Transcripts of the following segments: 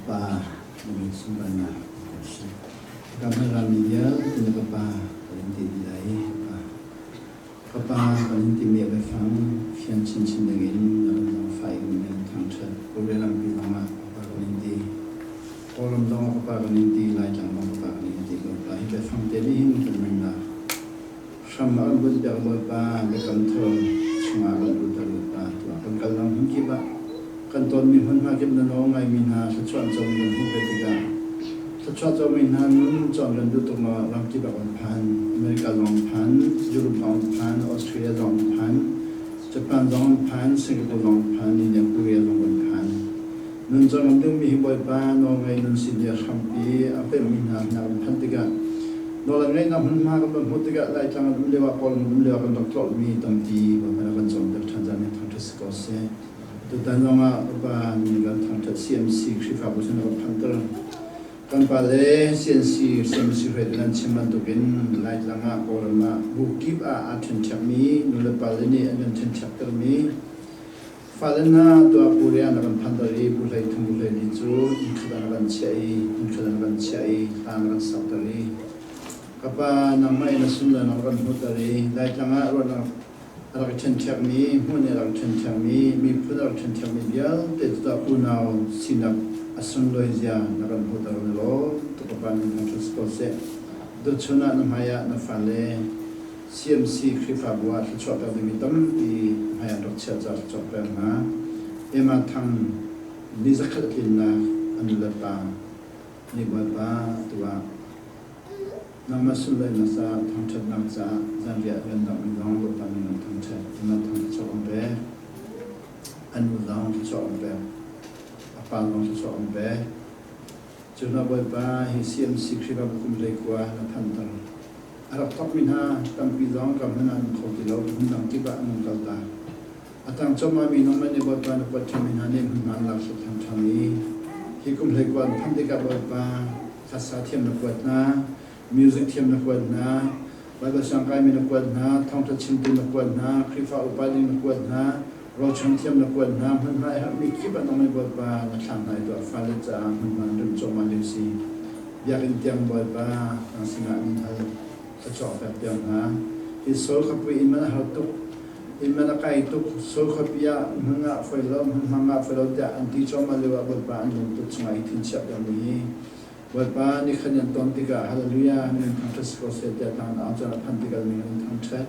pa sumbangan kamera media tidak apa berhenti di dahi apa berhenti media fang fian cincin dengan dalam file dengan tangcer program bilang apa berhenti kolom dong apa berhenti lajang dong apa berhenti apa itu fang tadi mungkin sama buat apa berkontrol semua betul apa tuh kalau mungkin pak kanton mi hon ma kem na no ngai min ha chuan chom min hu pe tiga chuan chom min ha nun chon ran du to ma ram ki ba on phan America long phan Europe long phan Australia long phan Japan long phan Singapore long phan India Korea long phan nun chon ram du mi boy pa no ngai nun sin ya khampi a pe min ha na phan tiga no la ngai na hun ma ka hu tiga lai chang dum lewa pol dum lewa kan doctor mi tam ti ba na kan chom der than jan thang this ko se dan nama apa ni kan tangkat CMC Campaign apa panter kan pale CMC dengan ciman tu kan lain lama korma bukip aten chami nula pale ni aten chapter mi falena tu apuria kan panteri bulai tumulai dicu inkadan kan cai kan sabtari apa nama ina sunda kan hutari lain lama orang arak cencak mi, mana arak cencak mi pun arak cencak mi dia, tetap punau sinak asun loizia nakan putar nelo, tu kapan macam sekose, tu cuna namaya nafale CMC Campaign buat sesuatu yang mitam di maya dokter jar sesuatu na, emang tang dizakat kina anulapa, ni buat apa tua. Nama sulai nasa thangchat nangsa zambia rendang indang lupa minum thangchat ina thangchat soombe anu dang soombe apa dang soombe juna boy ba hi CMC Campaign bukum lekwa na thantang arab top minha tampi dang kamana khotilo hundang tiba anung kalta atang choma minum mane boy ba na pathamin hane hunman la su thangthami hi kum lekwa thamdika boy ba khasa thiam na kwatna music team na kuat na, Bible sangkai mi na kuat na, thongta chimtu na kuat na, krifa upadi na kuat na, rochon team na kuat na, mana mi kiba na mai buat ba na thang itu falet za mana dum coma lisi, biarin tiang buat ba na singa minhal sacok kat tiang na, isol kapi in mana hatuk, in mana kai tuk, sol kapia mana felo dia anti coma lewa buat ba anjung tu cuma itin siap yang ni. Buat pa ni kanyan ton tiga haleluya ni tangkas ko se te tang na aja pan tiga ni tangchat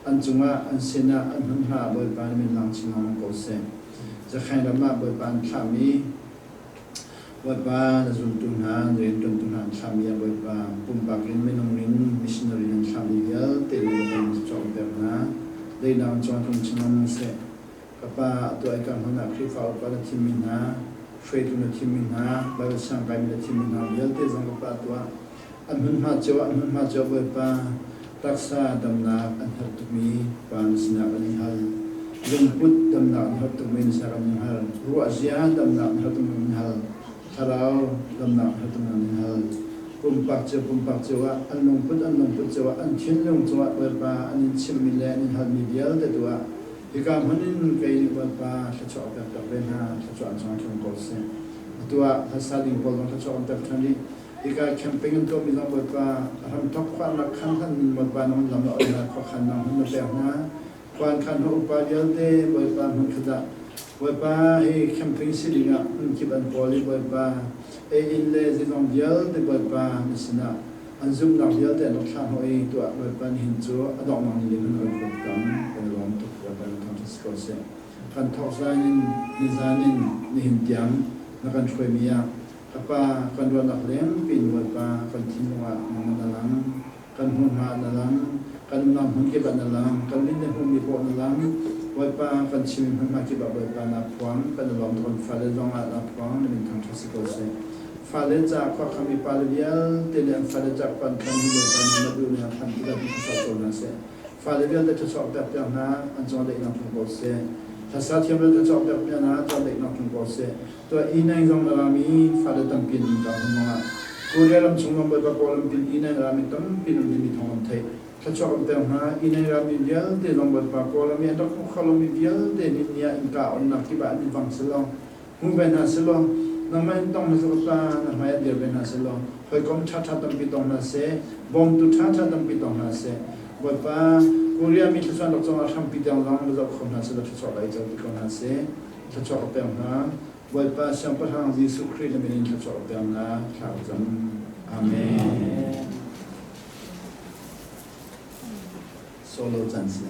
an cunga an sena an hunha buat pa ni lang chingang ko se za khain lama buat pa an thami buat pa na zum tun han ren tun han thami ya buat pa pumpa kin menong rin missionary nan thami ya te ni ban chong ter na dei nang chong tum chingang se kapa to ai kan hana krifa pa na timin na Free to the team na, baru sampai the team na, biar zang apa tua, anhun macam apa, raksa damna anhar tumi, pan sinar anhal, lemput damna anhar tumi sinar anhal, ruasya damna anhar tumi anhal, harau damna anhar tumi anhal, pumpak jawa, anlumput jawa, ancinlung jawa apa, anin cimile anhal medial tetua. Jika manin kay ba sacok ta bena sacok ang sang kose atua hasaling bolong sacok ta thani jika campaign to bilang ba ram tok kwan na khan ba non lam na ko khan na hun be na kwan khan ho pa yal de ba mun khada ba e campaign silinga hun kiban poli ba e in le zidong yal de ba nisna anzum na yal de no khan ho e to ba hin chu adong mang ni mun ko tam ko lom to skose kan thoksanin nizanin nihintiam nakan khwemia apa kan ron aklem pin pa kan tinwa manganalang kan hunha nalang kan nam hunke banalang kan lin hum mi po nalang pa kan chim hunha ki ba pa na pwang kan lom thon fale dong na pwang min thang skose fale ja kwa khami palvial tele fale ja pan kan ni ba na du na pan ki da so na se Fale biar dia cocok tak na, anjung dek nak tunggu se. Hasat yang dia cocok tak na, anjung dek nak tunggu se. Tu ina yang ngalami fale tampil tak semua. Korea lam cuma berapa pin ina ngalami tampil di thong thai. Cocok tak na, ina ngalami dia, dia lam berapa ngalami ada kalau dia, dia ni inka on nak tiba di bang selong. mu ben ha selo na mai tong na so pa na mai de ben ha selo hoi kom cha cha tam pi tong na se bom tu cha cha tam pi tong na se boi pa Korea mi tu san chong a tham pi dang lang lo khom na se lo chu lai chong pi kon na se chu chu pe na boi pa sam pa hang Jesu Christ mi ni chu chu pe na tha zam amen solo 暂时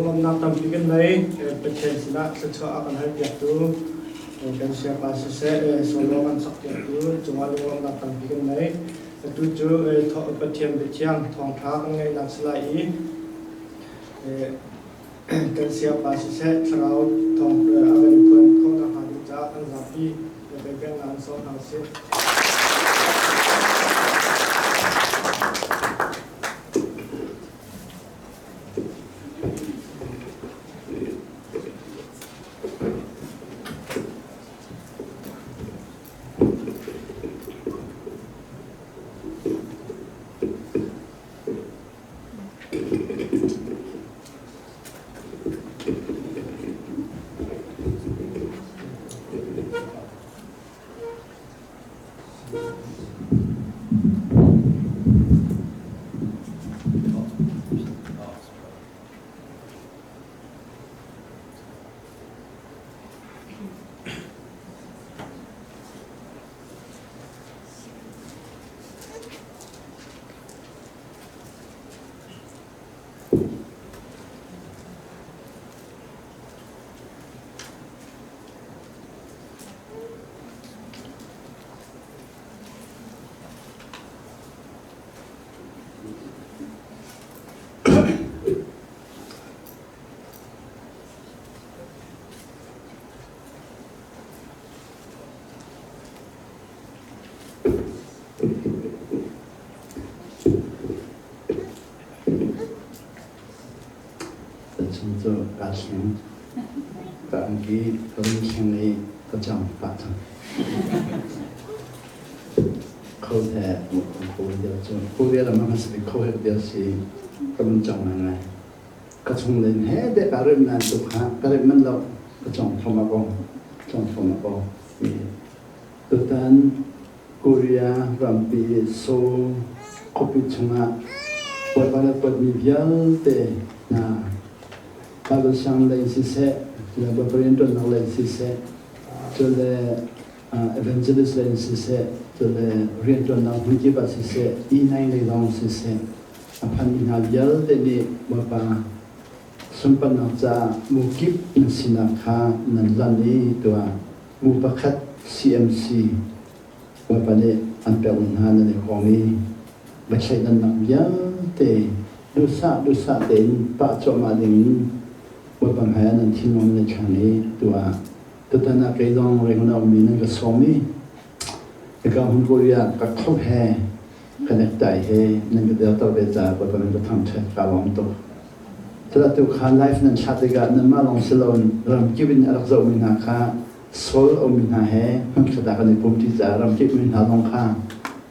Long nam tam pikan mai pechen sina secha akan hai piatu kan siapa sese solo kan sakya tu cuma luang nak kan bikin mai tu jo thok pathiam bichiang thong tha kan ngai nak selai kan siapa sese serau thong akan pun kong nak hadu ja kan zapi bekan nan so hasil cho cả sáng cả cái công trình này có trong phát triển khâu thể một con khâu điều cho khâu điều là mà sẽ bị khâu hết điều gì công trong này có trong lên hết để cả rừng này tụ hạ cả rừng mình lâu có trong phòng mà bông vì tự tan Korea Rampi so kopi chunga pada pembimbingan te na kalau sang lain sisa la berperintuan nak lain sisa jole evangelist lain sisa jole rintuan nak menjibat sisa inai lain sisa apan inalial te ni bapa sumpan nakja mukib nasinakha nanlani tua mupakat CMC bapa ni ampel unhan ni kongi baca dan nak te dosa den pak cuma ding bapa saya nanti mau mencari tua tetana kaidong rengguna umina ke suami ekam Korea kakau he connectai he nang kita tahu beca bapa mereka tangceh kalau untuk setelah tu kan life nan chatega nama long selon ram kibin arak zau minaka sol umina he kita akan dipumti ram kibin halong ka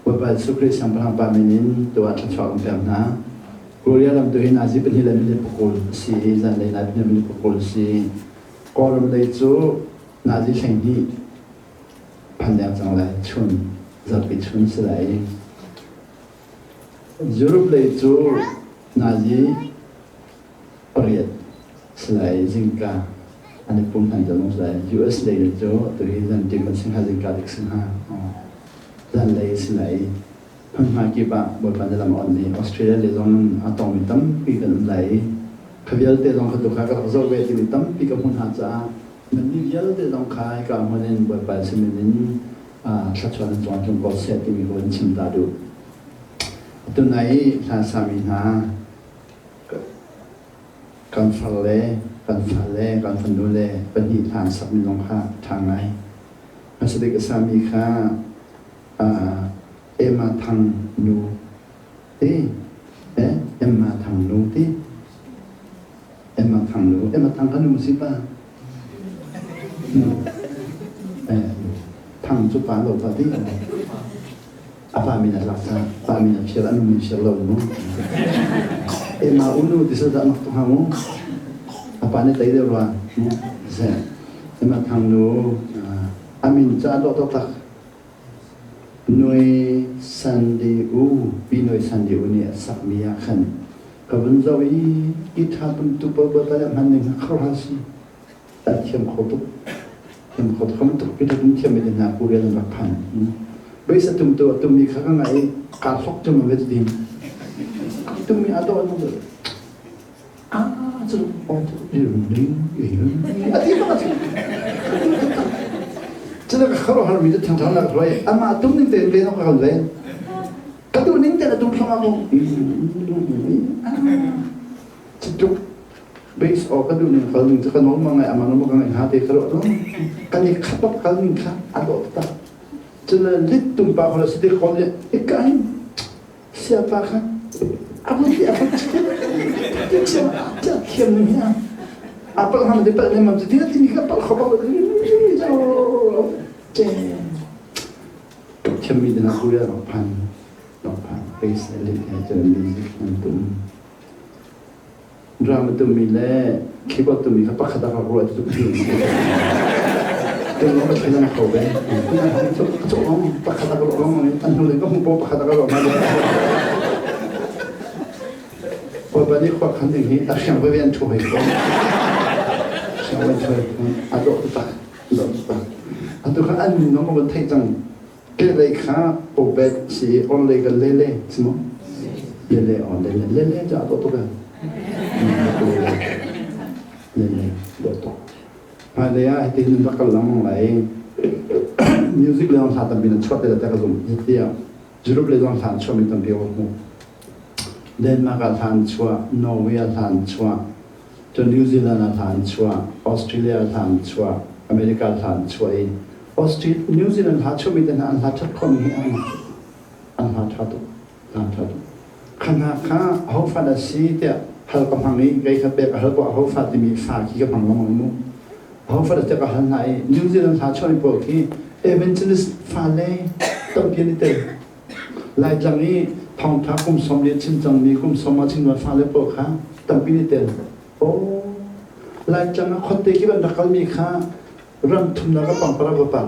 bapa sukri sampang paminin tua cacok umpamna Korea lam tu hin azi penhilan milik pukul si zan lay nabi milik pukul si kolam lay tu nazi senghi pandang jang lay chun zapi chun selai Europe lay tu nazi period selai zingka ane pun han jalong selai US lay tu tu hin zan timan singha zingka dik singha zan lay selai Pemaki bukan dalam online Australia le zon atau mitam pikan lai kavial te zon khatu khaka zo ve ti mitam pikam hun hacha meni vial te zon khai ka honen buat semenin chachuan zon jong ko set ti mi gon chim da du tu nai sa samina kan fale kan fandule pani than sap mi long kha thang nai masade ka sami kha Emma thang nu ti Emma thang nu ti Emma thang kan nu siapa thang tu pa lo pa ti apa mina laksa apa mina shira nu min shira nu Emma unu ti sa da nak tu hamu apa ni tai de wa Emma thang nu amin cha do to tak Noi sandiu binoi sandiu ni sakmia kan kawan zawi kita bentuk berbeda mana kerasi dan tiam khotuk kamu tu kita pun tiam ini nak kuliah dan makan biasa tu mi kakak ngai kasok tu mabet dim tu mi ada orang tu tu oh tu ini ati apa sih 저는 하루 믿어 청청나 그러에 아마 뚱ning 때 내놓고 가는데 그래도 ning 때는 좀 평하고 직접 베이스 그래도 ning 가는 저 normal 아마 넘어가는 하대 그러도 간이 카톡 가는 카 아도다 저는 리듬 바로 시대 걸려 이까이 siapa kan aku tidak 진짜 귀엽냐 apa hang depan ni macam dia tinggi kapal kapal jauh kami dengan kuliah nopan base elit aja music nantum drama tu mile keyboard tu mile apa kata kau buat tu tu orang macam mana kau ben tu orang apa kata kau orang ni tanpa lagi kau apa kata kau mana Bani kau kan tinggi, asyik berbian cuai kau, asyik berbian cuai, aduk tak, aduk kan anu nama betul jang, kelai kah, obet si oleh ke lele, semua, lele je aduk tu kan, lele, betul. Ada ya, itu nak kalau lain, music lepas saat bina cepat dia tak kau dia, jurub lepas saat cepat minta dia waktu. Denmarkทานชัวนอร์เวย์ทานชัวจนนิวซีแลนด์ทานชัวออสเตรเลียทานชัวอเมริกาทานชัวเองนิวซีแลนด์ทานชัวมีแต่อันทานชัดคนนี้อันทานชัดขณะข้าเขาฟันสีเดียฮัลกับพังนี้ไงครับเบกฮัลกับเขาฟันที่มีฝาขี้กับพังละมังมุเขาฟันจะกับฮัลไหนนิวซีแลนด์ทานชัวในพวกที่เอเวนต์ลิสฟันเลยต้องเปลี่ยนนิดเดียวหลายจังนี้ทองทักกุมสมเด็จชินจังมีกุมสมมาชินวันฟ้าเล็บปกค่ะตั้งปีนี้เต็มโอ้ลายจังคนเด็กที่บ้านนักการมีค่ะรันทุนนักปังปราบปัง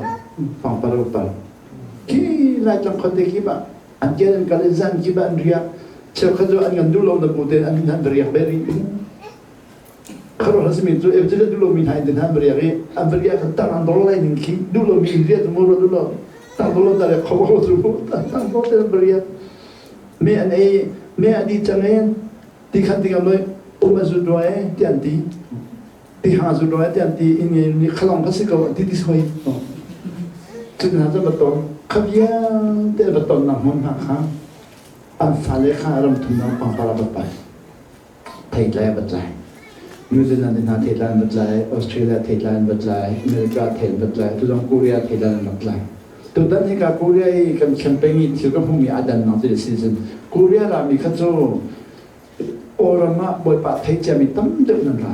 กี่ลายจังคนเด็กที่บ้านอันเจริญการเล่นที่บ้านเรียกเชื่อเขาจะอันกันดูลงดับโมเดลอันนั้นเรียกเบรีเขาเราสมัยตัวเอฟเจริญดูลงมีไหนเดินทางเรียกอันเรียกตั้งอันโดนไล่หนึ่งขี้ดูลงมีเรียกสมมติดูลงตั้งโดนแต่เขาบอกสมมติตั้งโดนแต่เรียกเมื่ออดีตจังเองที่ขันติกันเลยมาสุดด้วยที่อันที่หาสุดด้วยที่อันที่อินเงี้ยนี่ขลองก็สิกับที่สวยจุดนั้นจะมาต้นขับยาเดี๋ยวมาต้นหนักมันหักข้าอันฟ้าเล็กข้ารำทุนน้ำปังปลาบัดไปไทยแลนด์บัดใจนิวซีแลนด์ไทยแลนด์บัดใจออสเตรเลียไทยแลนด์บัดใจอเมริกาไทยบัดใจทุกอย่างเกาหลีไทยแลนด์บัดใจตัวนั้นที่กับเกาหลีกับแคมเปญที่ก็คงมีอาดันนำที่ซีซั่นเกาหลีเรามีขั้นโจโอรามาบอยปะไทยจะมีตั้มเดิมนั่นแหละ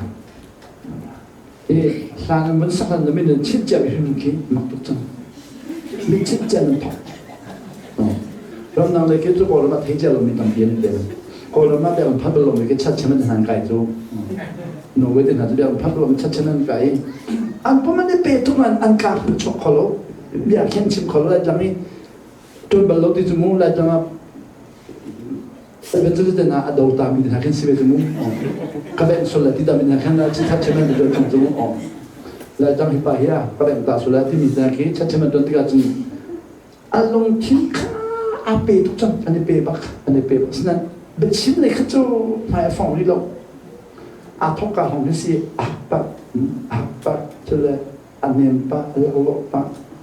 สารมันสักนั้นไม่ได้ชิดจะไปถึงกี่มักตุจังมีชิดจะนั่นถอดเรานั่งเลยคิดว่าโอรามาไทยจะเรามีตั้มเปลี่ยนเดียวโอรามาแต่มันพัดลมเลยคิดชัดชันทางไกลจูโนเวตินาจะเดียวพัดลมชัดชันทางไกลอันพอมันได้เปทุกอันการชกขลุ่มอยากเห็นชิมขลุ่มอะไรจังนี้จนบรรลุที่จมูกอะไรจังเป็นจุดที่น่าอดอลตามีแต่เห็นสิเวจมูกก็เป็นส่วนที่ตามีแต่เห็นที่ชัดเจนเป็นตัวจมูกแล้วจังหิปะเฮียก็เป็นตาส่วนที่มีแต่เห็นชัดเจนเป็นตัวที่กระจุอารมณ์ที่ข้าอาเปทุกจังอันนี้เปบักฉะนั้นเป็นชิ้นในขั้นจูหมายฝั่งนี้เราอาทกาของนี่สิอาปะจะเลยอันเนียมปะแล้วก็ปะ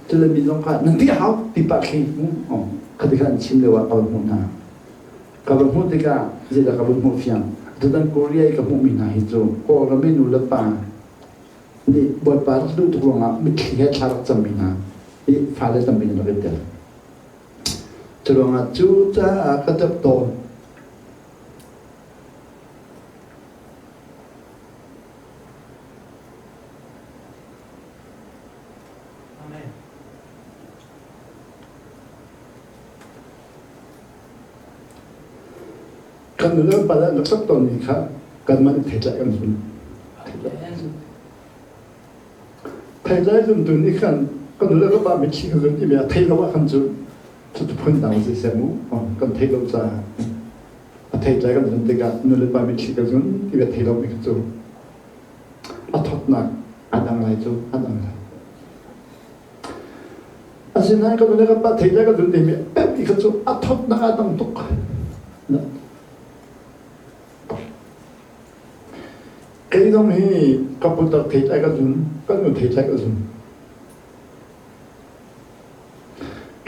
จะเลยมีตรงกันนั่นที่เขาที่ปากขี้เขาที่กันชิ้นเดียวเอาหมดนะกับพวกที่ก็จะได้กับพวกเฟียงจะต้องเกาหลีกับพวกมีนายจูก็เราไม่รู้ละป่านี่บทบาทดูทุกอย่างไม่เคยชาร์จจำมีนานี่ฟ้าเลยจำมีนาเป็นเดิมจุดว่าจูจ้ากระจับโตกันเรื่องไปแล้วนักสักตอนนี้ครับกันมันเทใจกันสุดเทใจสุดตัวนี้กันกันเรื่องก็บ้าไม่คิดกันที่มีเทเราว่ากันสุดพ้นดาวสิเสมูกันเทเราจะเทใจกันสุดที่กันนู่นเลยบ้าไม่คิดกันสุดที่มีเทเราไม่กันสุดอัฐหนักอันดังไรสุดอันดังไรอาศัยนั้นกันเลยก็บ้าเทใจกันสุดที่มีเป๊ะอีกกันสุดอัฐหนักอันดังตุกนะcái đó mới có bút tập thịt ai có dùng có người thịt ai có dùng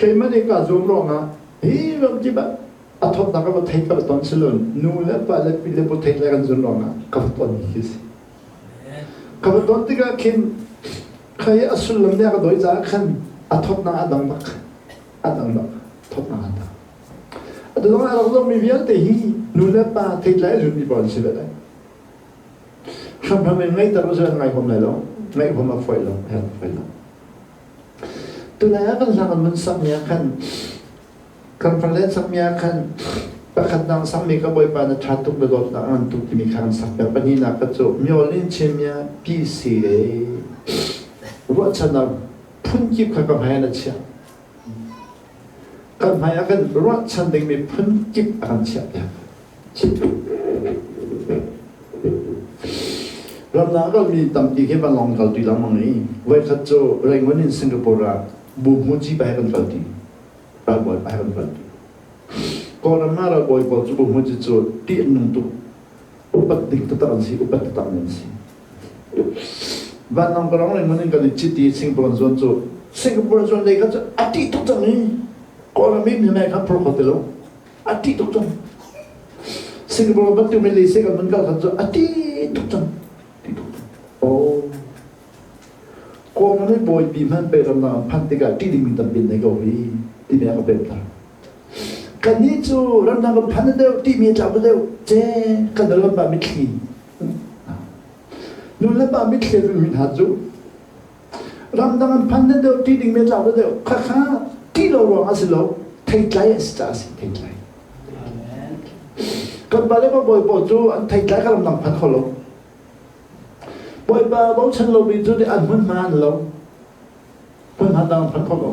เคยไม่ได้กาจูมร้องอ่ะเฮ้ยแบบจีบอัฐบนักก็เทกับตอนสิลุนนูเล่ปะเล่ปีเล่ปุเทเล่กันจูร้องอ่ะกับตอนนี้สิกับตอนที่ก็คิมใครอสุลลมเนี่ยก็โดยจากขันอัฐบนักอัดังบักทบนักอัดังแต่ตรงนั้นเราต้องมีเวียนแต่ฮีนูเล่ปะเทเล่จุดมีบอลสิเลยคำทำยังไงแต่รู้สึกยังไงผมเลยหรอไม่ผมมาไฟหรอให้ไฟหรอตัวแรกก็สั่งมันสัมยาขันการฟังเล่นสัมยาขันประคันดังสัมมีก็บ่อยปานชาตุกเบลต์อันตุกที่มีการสักแบบปนินักก็มีอลินเชมียปีสีเลยว่าฉันน่ะพุ่งจิบกับหายนัดเชียกันหายกันว่าฉันเด็กมีพุ่งจิบอันเชียรำนาก็มีตำตีแค่บางลองเขาตีลำมังนี้ไว้ขัดโจแรงวันนี้สิงคโปร์บุกมุจีไปกันเขาตีเราบ่อยไปกันเขาตีก่อนหน้าเราบ่อยบอกจุบุกมุจีโจตีนุ่งตุอุปติกตันสิอุปติตันสิวันนั้นก็ร้องแรงวันนี้ก็เลยจิตตีสิงคโปร์ส่วนโจสิงคโปร์ส่วนเลยก็จะอดีตทุกจังนี้ก่อนไม่มีแม่ครับโปรโคเตโลอดีตทุกจังสิงคโปร์บัตรไม่เลยสิกันมันก็จะอดีตทุกจังโอ้กองนั้นบ่อยบีมันไปรำนาพันติกาที่ดิมิตันบินในเกาหลีที่มีอะไรเป็นต่างกันนี้จูรำนาบันพันเดียวที่มีจับเดียวเจ้กันเดินบามิคีนู่นแล้วบามิคีเป็นมินหาจูรำนาบันพันเดียวที่ดิมีจับเดียวข้าที่เราลองอาศัยเราเทใจสตาสิเทใจกันบาเล่ก็บ่อยจูอันเทใจก็รำนาพันเขาลงบ่อยบ่าวฉันเราบินจุดอันมันมาเรามันมาดังพันข้อเรา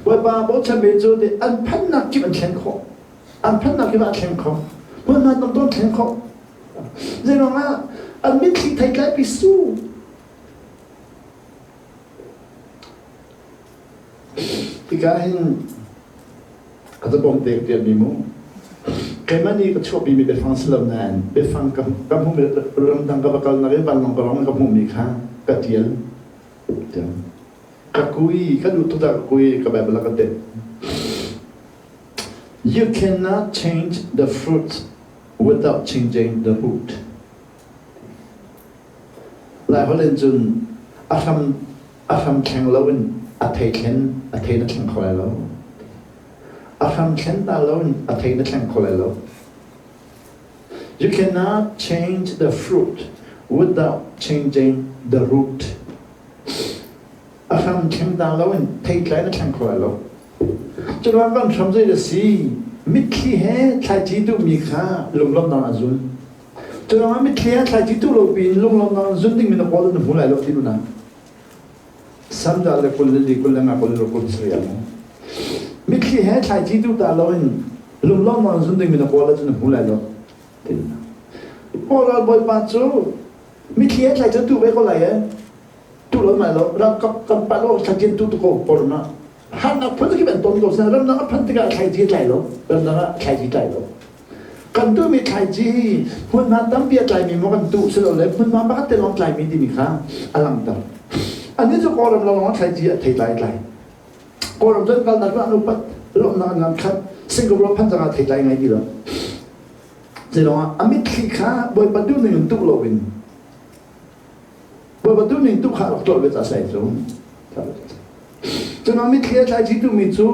บ่อยบ่าวฉันบินจุดอันพันนักกิมันแข็งคออันพันนักกิมันแข็งคอมันมาต้องแข็งคอเรื่องว่าอันไม่คิดไทยไกลไปสู้ที่การให้อาจจะบอกเด็กเรียนมีมุ้งแค่มันนี่ก็ชอบมีฟังสลับนานไปฟังกับผมเรื่องดังกับบัลนักบัลลังก์ร้องกับผมมีค่ะกัดเทียนกับคุยกับดูทุกอย่างคุยกับแบบละกันเด็ด You cannot change the fruit without changing the root หลายคนเล่นจนอาทำแข่งแล้วเป็นอาเทแข่งนักแข่งคนแล้วอาทำแข่งตาแล้วอาเทนักแข่งคนแล้ว You cannot change the fruit without changing the root อาทำแข่งตาแล้วเทใจนักแข่งคนแล้วจนวันบางทำใจจะสีมิตรที่ให้ชายจีตุมีค่าลงลำนานจุนจนวันมิตรที่ให้ชายจีตุเราปีนลงลำนานจุนที่มีนักบอลหนุ่มหลายรอบที่ดูนะสัมดาเลยคนเลี้ยคนเลี้ยงคนเลี้ยคนเสียมั้งมิตรที่ให้ชายจีตุตาเราลงลำนานจุนที่มีนักบอลหนุ่มหลายรอบที่ดูนะพอเราบ่อยปัจจุมิตรที่ให้ชายจีตุไปคนไหนตุเราไม่เรากับปาโลชายจีตุตุโกปอร์นะฮันนักพันธุ์ที่เป็นต้นตัวเสนอเรื่องนักพันธุ์ที่การใช้จีใจหรอเรื่องนักใช้จีใจหรอกันตัวมีใช้จีคนมาตั้งเบียร์ใจมีมันกันตัวเสนอเลยคนมาบ้านเตลองใจมีดีมีค่าอลังต่างอันนี้จะก่อนเราลองใช้จีไทยใจก่อนเราจะการนักว่านุปัตลองงานคัดสิ่งที่เราพันธุ์จะไทยใจไงดีหรอจะลองอเมริกาบอยปัดดูหนึ่งตุกโลวินบอยปัดดูหนึ่งตุกขาดตัวเวทอาศัยตรงจนเราไม่เคลียร์ใจจิตตุมิจู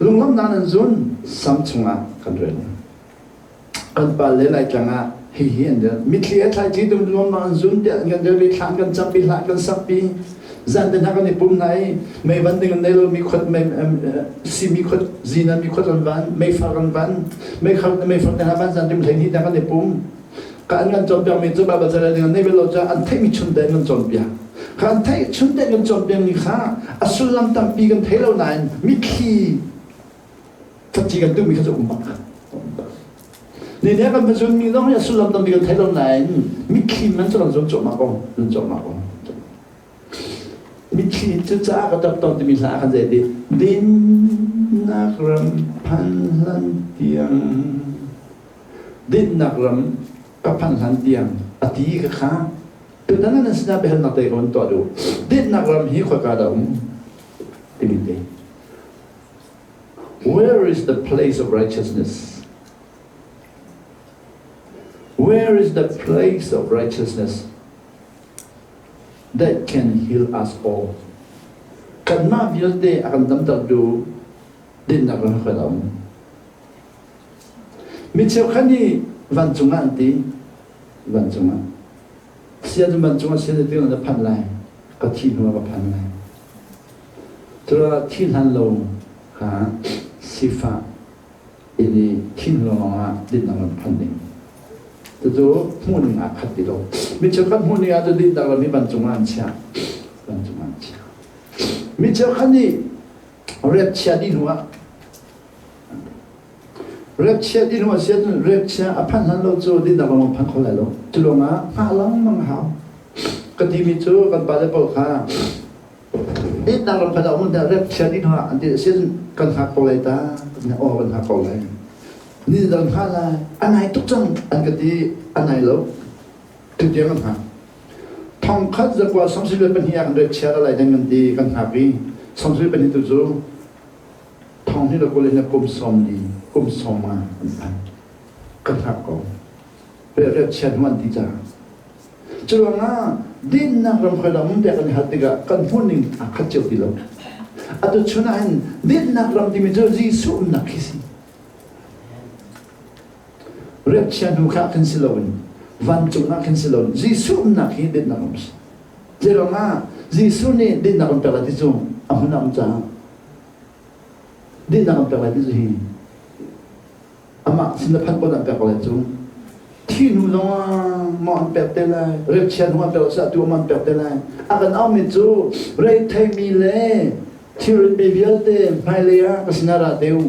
ลงล้มนานจุนซ้ำชงอ่ะกันเรื่องกันไปเลยไล่จังอ่ะเฮียนเดียวไม่เคลียร์ใจจิตตุลงนานจุนเดียวกันเดี๋ยวไปทำกันจับไปหลักกันสับปีจันเดินทางกันในปุ่มไหนไม่วันเดียวกันในเรามีคนไม่ซีมีคนจีน่ามีคนกันวันไม่ฟังกันวันไม่ฟังในห้างบ้านจันเดินทางที่ทางกันในปุ่มการงานจอมเปียงมีจุดแบบจะอะไรเดียวในเวลาจะอันที่มีชุนเดินกันจอมเปียงการที่ชุนเด่นกันจนเป็นนี่ค่ะอสุลัมตัมปีกันเท่านั้นมิคีทัศจีกันตู้มีข้าจะอุ้มบักนี่เนี่ยกันเป็นส่วนมีต้องอสุลัมตัมปีกันเท่านั้นมิคีมันจะต้องจบมาก่อนจบมาก่อนมิคีจะจ้าก็จะต้องมีสาขันใจดินนักรำพันลันเตียงดินนักรำกับพันลันเตียงอดีก็ค่ะแต่ตอนนั้นสิ่งที่เป็นนักเตะคนตัวดูดินนักรำหิ้วขวากระดมติมิเต Where is the place of righteousness? Where is the place of righteousness that can heal us all? Kan ma vilde akan damdal do din na kan khadam. Michel khani van chunga anti van chunga. Sia van chunga sia de na phan lai. Ka thi no ka phan lai. Tura thi han lo ha sifa ini thi lo nga din na kan phan ding. Tu mun nga khat ti lo. Michel khan mun ya tu din na mi van chunga an cha. Van chunga an cha. Michel khani rep chia di nuwa rep chia di nuwa sia tu rep chia apan han lo zo di da bang pan kho lai lo tu lo nga ha lang mang hao ka ti mi chu kan pa le po kha e da lo pa da mun da rep chia di nuwa an ti sia kan ha ko lai ta na o kan ha ko lai ni da ha la anai tuk chang an ka ti anai lo tu dia kan ha thong khat za kwa samsi le pan hiya kan rep chia la lai dang kan ti kan ha bi samsi pan hi tu zo thong ni lo ko le na kum som di kum som ma kan ha ko pe rep chia man ti cha chu nga din na ram kha da mun te kan ha ti ga kan phun ning a khat cheu ti lo atu chuna an din na ram ti mi zo ji su na kisi rep chia nu kha kan silon van chu na kan silon ji su na ki din na ram zero nga ji su ni din na ram pe la ti zo amunam cha din na ram pe la ti zo hi ama sin da phan ko da pe ko la chu thi nu lo mo an pe te la rep chia nu pe sa tu man pe te la akan au mi chu re thai mi le thi rin be vial te mai le ya ka sinara deu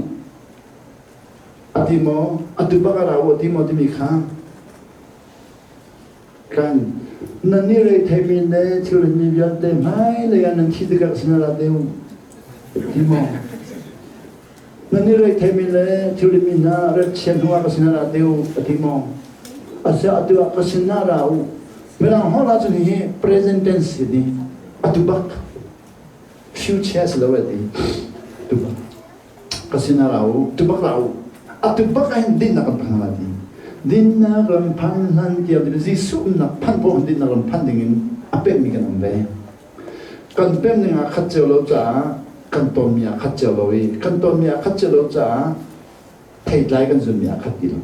atimo atu bakara wo timo ti mi kha kan nani re thai mi le thi rin be vial te mai le ya nan thi de ka sinara deu timo nani re thai mi le thi rin mi na re chen huwa ka sinara deu atimo asa atu ka sinara u merang hola chu ni present tense ni atu bak future lo wa ti tu bak ka sinara u tu bak ra u atu bak ai din na kan phang ti din na ram phan han ti abi ji su na phan bo din na ram phan ding ape mi kan ambe kan pem ni nga khat cheu lo cha kan tom ya khat cheu lo wi kan tom ya khat cheu lo cha thei lai kan zun ya khat ti lo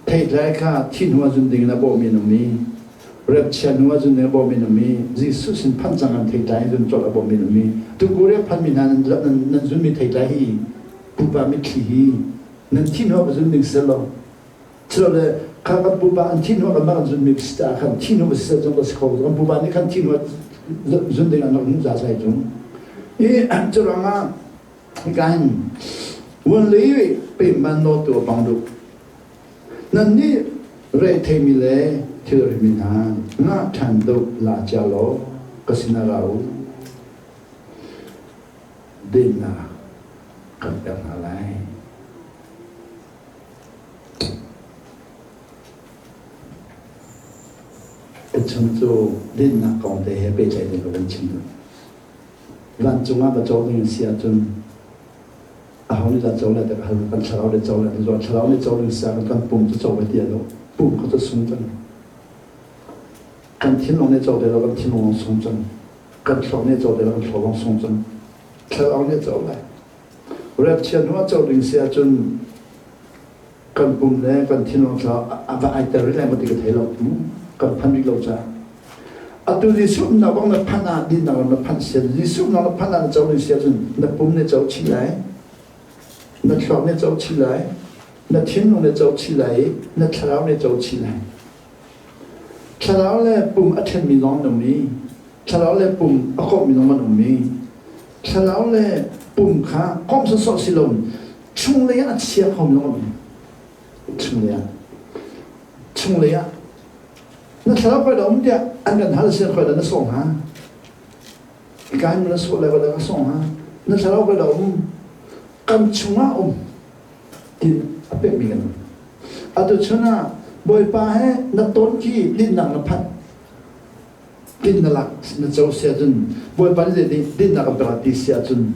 thei lai kha thin huwa zun ding na bo mi no mi rep chen huwa zun ne bo mi no mi ji su sin phan chang an thei lai zun chol bo mi no mi tu ko re phan mi nan nan zun mi thei lai hi pu pa mi khi hi nan thin huwa zun ding se lo chlo le kha ka pu pa an thin huwa ka ma zun mi sta khan thin huwa se zong ko se ko pu pa ni khan thin huwa zun ding an no za sai zung e an chlo ma kan won le pe man no tu bang du nan ni re thei mi le thil ri mi na nga than do la cha lo ka sina ra u din na kan ta na lai chung zo din na kong de he be chai de lo wen chim lan chung ba zo ding sia chun a ho ni da zo la de kan chao de zo la de zo chao ni zo ding sia kan pum zo ba dia lo pum ko to sung chang kan tin long ne zo de lo kan tin long sung chang kan chao ne zo de lo kan chao long sung chang chao ne zo la rep chen ho zo ding sia chun kan pum ne kan tin long chao a ba ai te ri la ma ti ka thai lo kan phan ri lo cha atu li sum na bang na phan na din na na phan sia li sum na phan na zo ni sia chun na pum ne zo chi lai na chao ne zo chi lai na tin long ne zo chi lai na chao ne zo chi lai chao le pum a then mi long no mi chao le pum a ko mi long ma no mi chao le pum kha kom so so si long chung le ya chia kom long chung le ya那查到快的，我们家按照他的时快的那送哈，你赶紧那说来个那个送哈，那查到快的我们刚穷啊我们，din apa mingan, atau cina boy pahe na ton ki din nang na pat, din na lak na jauh siapa jun, boy pahe din nak berarti siapa jun,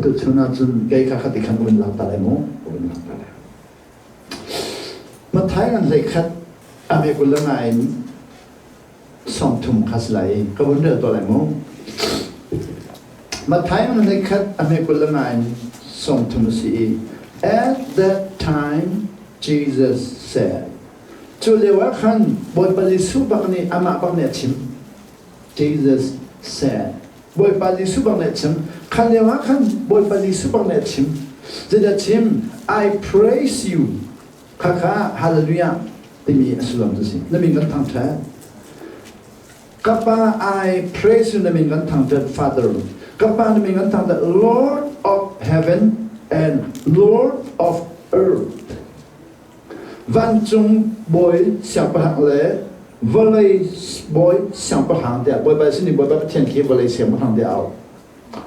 tu chuna chun gay kha khati khan win la ta le mo win la ta le ma thai ngan le khat ame kul la ngai som thum khas lai ka bun de to le mo ma thai ngan le khat ame kul la ngai som thum si at that time Jesus said chu le wa khan boy pali su bak ni ama bak ne chim Jesus said boy pali su bak ne chim khan le wa khan boy pali su bak ne chim the chim I praise you kha hallelujah timi asulam tu si na min kan thang tha kapa I praise you na min kan thang tha Father kapa na min kan thang tha Lord of heaven and Lord of earth văn chung boy xiang pa hang le volei boy xiang pa hang de boy ba sin boy ba tian ki volei xiang pa hang de ao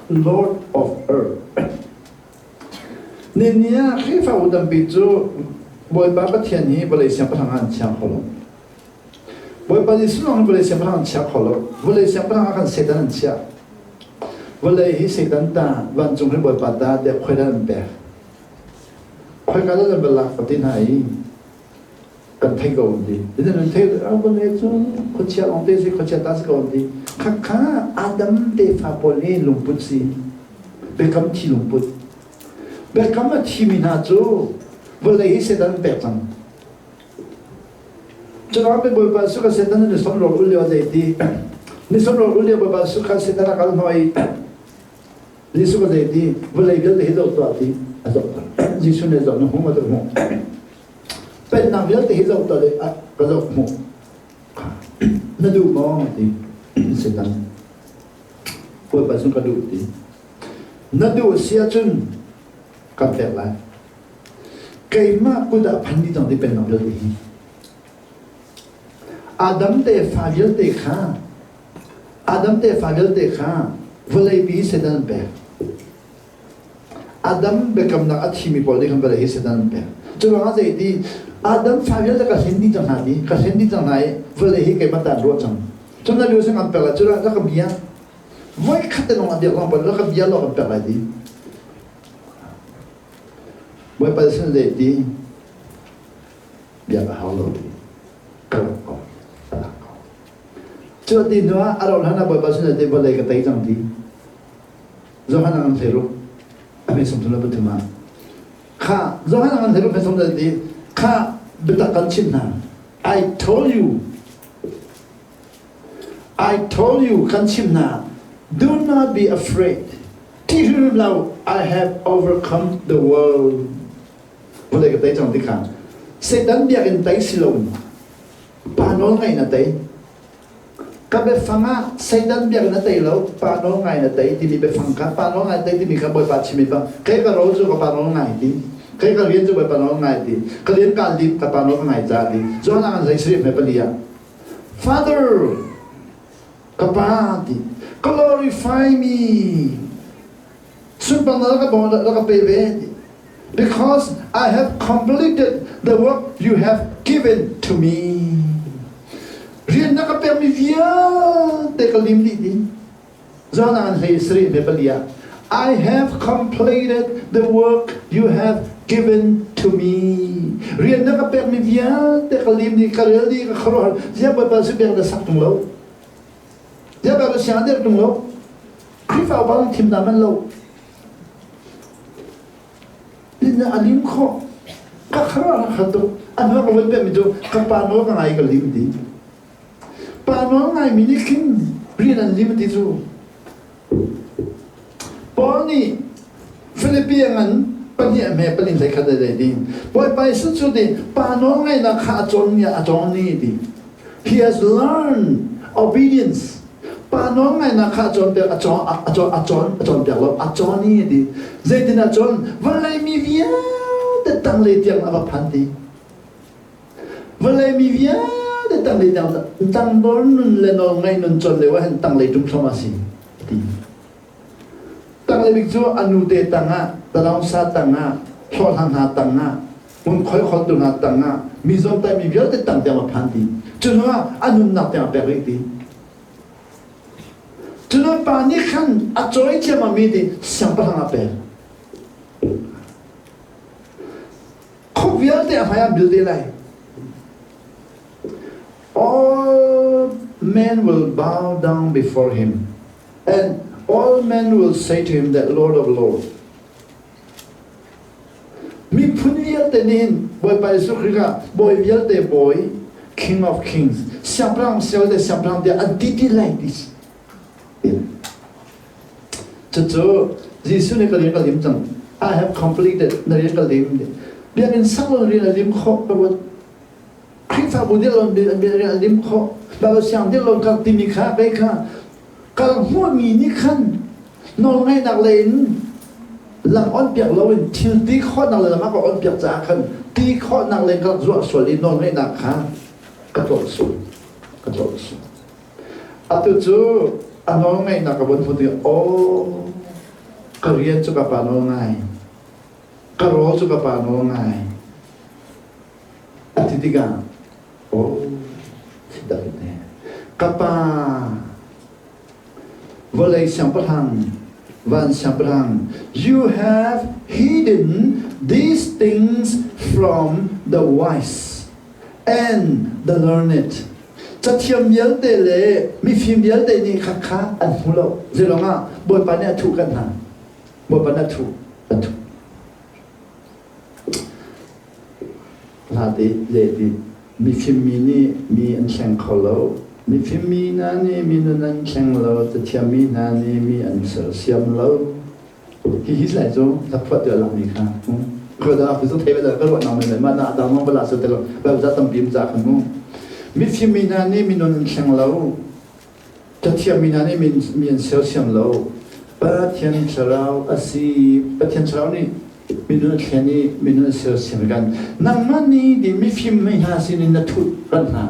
Lord of earth ne nia khi fa udam bi chu boy ba tian hi volei xiang pa hang an chiang holo boy ba li su long volei xiang pa hang chiang holo volei xiang pa hang kan setan an chia volei hi setan ta van chung boy ba da de khoi dan be khoi ka la bela ka tin hai kan thấy cầu gì, thế nên thấy bên này chú có chia ông tê gì có chia ta sẽ cầu gì, khắc khá Adam để phá bỏ lê lùng bút gì, bé cắm chi lùng bút, bé cắm mà chi mình hả chú, vừa lấy sẽ đánh bé cắm, cho nó bé bồi bà suka sẽ đánh được sống rồi uliao đây đi, nếu sống rồi uliao bồi bà suka sẽ đánh cái nói, nếu suka đây đi, vừa lấy biết để đâu toa đi, Giêsu này rồi nó không có được không? Bên nào biết thì dâu tới cái dâu một nó đủ mong thì sẽ tăng với bà xuống cái đủ thì nó đủ xe chân cầm đẹp lại cái mà cũng đã phản đi trong cái bên nào biết thì Adam để phá biết thì khá Adam để phá biết thì khá với lại bị sẽ tăng bé Adam bị cầm nặng thì mình bỏ đi không phải là sẽ tăng bé cho nó gì thì Adam phá biết là cái hindi chẳng hạn đi cái hindi chẳng này với lại cái mặt đàn ruột chẳng cho nên điều sinh ăn bẻ là cho nó cái bia với khát tên nó điều không phải nó cái bia nó ăn bẻ lại đi với bây giờ gì thì bia là hao lỗ cái đó cho nên nữa ở đâu là bây giờ thì với lại cái tay chẳng đi do hắn ăn thế luôn anh sống trong lớp bậc thang khá do hắn ăn thế luôn phải sống trong đi khá betakan chim na I told you kan chim na do not be afraid ti hu lao I have overcome the world vô cái tay trong tí khả sẽ đánh biệt in tay silon pa nó ngày na tay các bé phăng á sẽ đánh biệt na tay lâu pa nó ngày na tay thì bị phăng cá pa nó ngày tay thì bị các bồi bát chim băng cái rau cho pa nó ngày đi cái liên cho bà nó ngày thì cái liên can đi các bà nó ngày ra đi do là anh thấy mấy bên đi Father các bà đi glorify me xuân bằng nó các bọn nó các bé về because I have completed the work you have given to me riêng nó các bé mi vía để cái lim đi do là anh thấy mấy bên đi I have completed the work you have given to me. Riêng nó các bạn mình viết để cái lim đi cái lưỡi đi cái khổ, giờ bây giờ sẽ biết là sắc tung lâu, giờ bây giờ sáng được tung lâu, khi vào bao nhiêu năm lâu, nên là anh lim khó, các khổ là khát đâu, anh nói cái vấn đề mình cho các bạn nói cái này cái lim đi, bạn nói cái mình đi kinh, riêng anh lim đi rồi, bao nhiêu Philippines anh bây giờ mẹ bây giờ thấy cái gì đi, bởi vì sự chú đi, bạn nói ngay là khá trốn nhà trốn đi đi, he has learned obedience, bạn nói ngay là khá trốn được trốn được lắm trốn đi đi, vậy thì là trốn, vẫn lại mi vía để tăng lên tiếng là phản đi, vẫn lại mi vía để tăng lên tiếng tăng bốn lên nó ngay nó trốn lên vẫn tăng lên trung tâm gì đi. Tăng lên việc cho anh nuôi tăng á, ta làm sao tăng á, cho hàng hà tăng á, muốn khơi khơi tụi hà tăng á, mi dòng tay mi viết để tăng tiền mà phản đi, cho nó anh nuôi nạp tiền bạc đi, cho nên bà ní khăn chối chia mà mi đi xem bắt hàng bè không biết để phải làm điều gì này all men will bow down before him and all men will say to him that Lord of Lords mi phun viết tên in boy bài số kia boy viết tên boy King of Kings xem prang de antiti like this cho Jesus này cái điểm rằng I have completed này cái điểm dia in sang lo rin lim kho ba khi fa bu dia lo lim kho ba sang dia lo ka ti mi kha be kha ka hu mi ni khan no ngai nak len lang on piak lo in til ti kho nak le ma ko on piak cha khan ti kho nak len ka zo so li no ngai nak kha ka to su atu chu ano ngai nak ka bon fu ti o ka rian chu ka pa no ngai ka ro chu ka pa no ngai ati tiga o tidak ne kapa volei sampang van sampang you have hidden these things from the wise and the learned cha thiam yel te le mi phim yel te ni kha kha an hulo zelonga boy pa ne thu kan ha boy pa na thu là để mi phim mi ni mi an sang kholo mi phim mi na ni mi no nan sang lo cha thiam mi na ni mi an ser siam lo hi lại zo ta phật de la mi kha ko da ku so thebe da ko na me ma na da mo bala so te lo ba za tam bim za kan mo mi phim mi na ni mi no nan sang lo cha thiam mi na ni mi an ser siam lo ba thian charao asi ba thian charao ni minun khani minun sel sim gan namani di mi phim mai ha sin na thu ran ha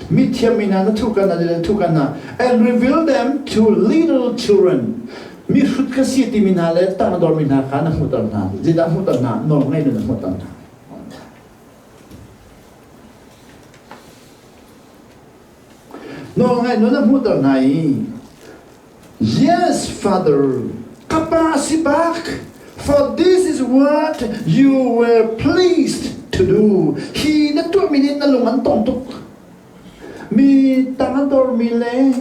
mi thiam mina na thu kan na and reveal them to little children mi khut ka si ti mina le ta na dor mina kha na mu tar na ji da mu tar na no ngai na mu tar na no ngai no na mu tar nai yes father kapasi back for this is what you were pleased to do. He na tu minit na lungan tontok. Mi tangan dor mi le.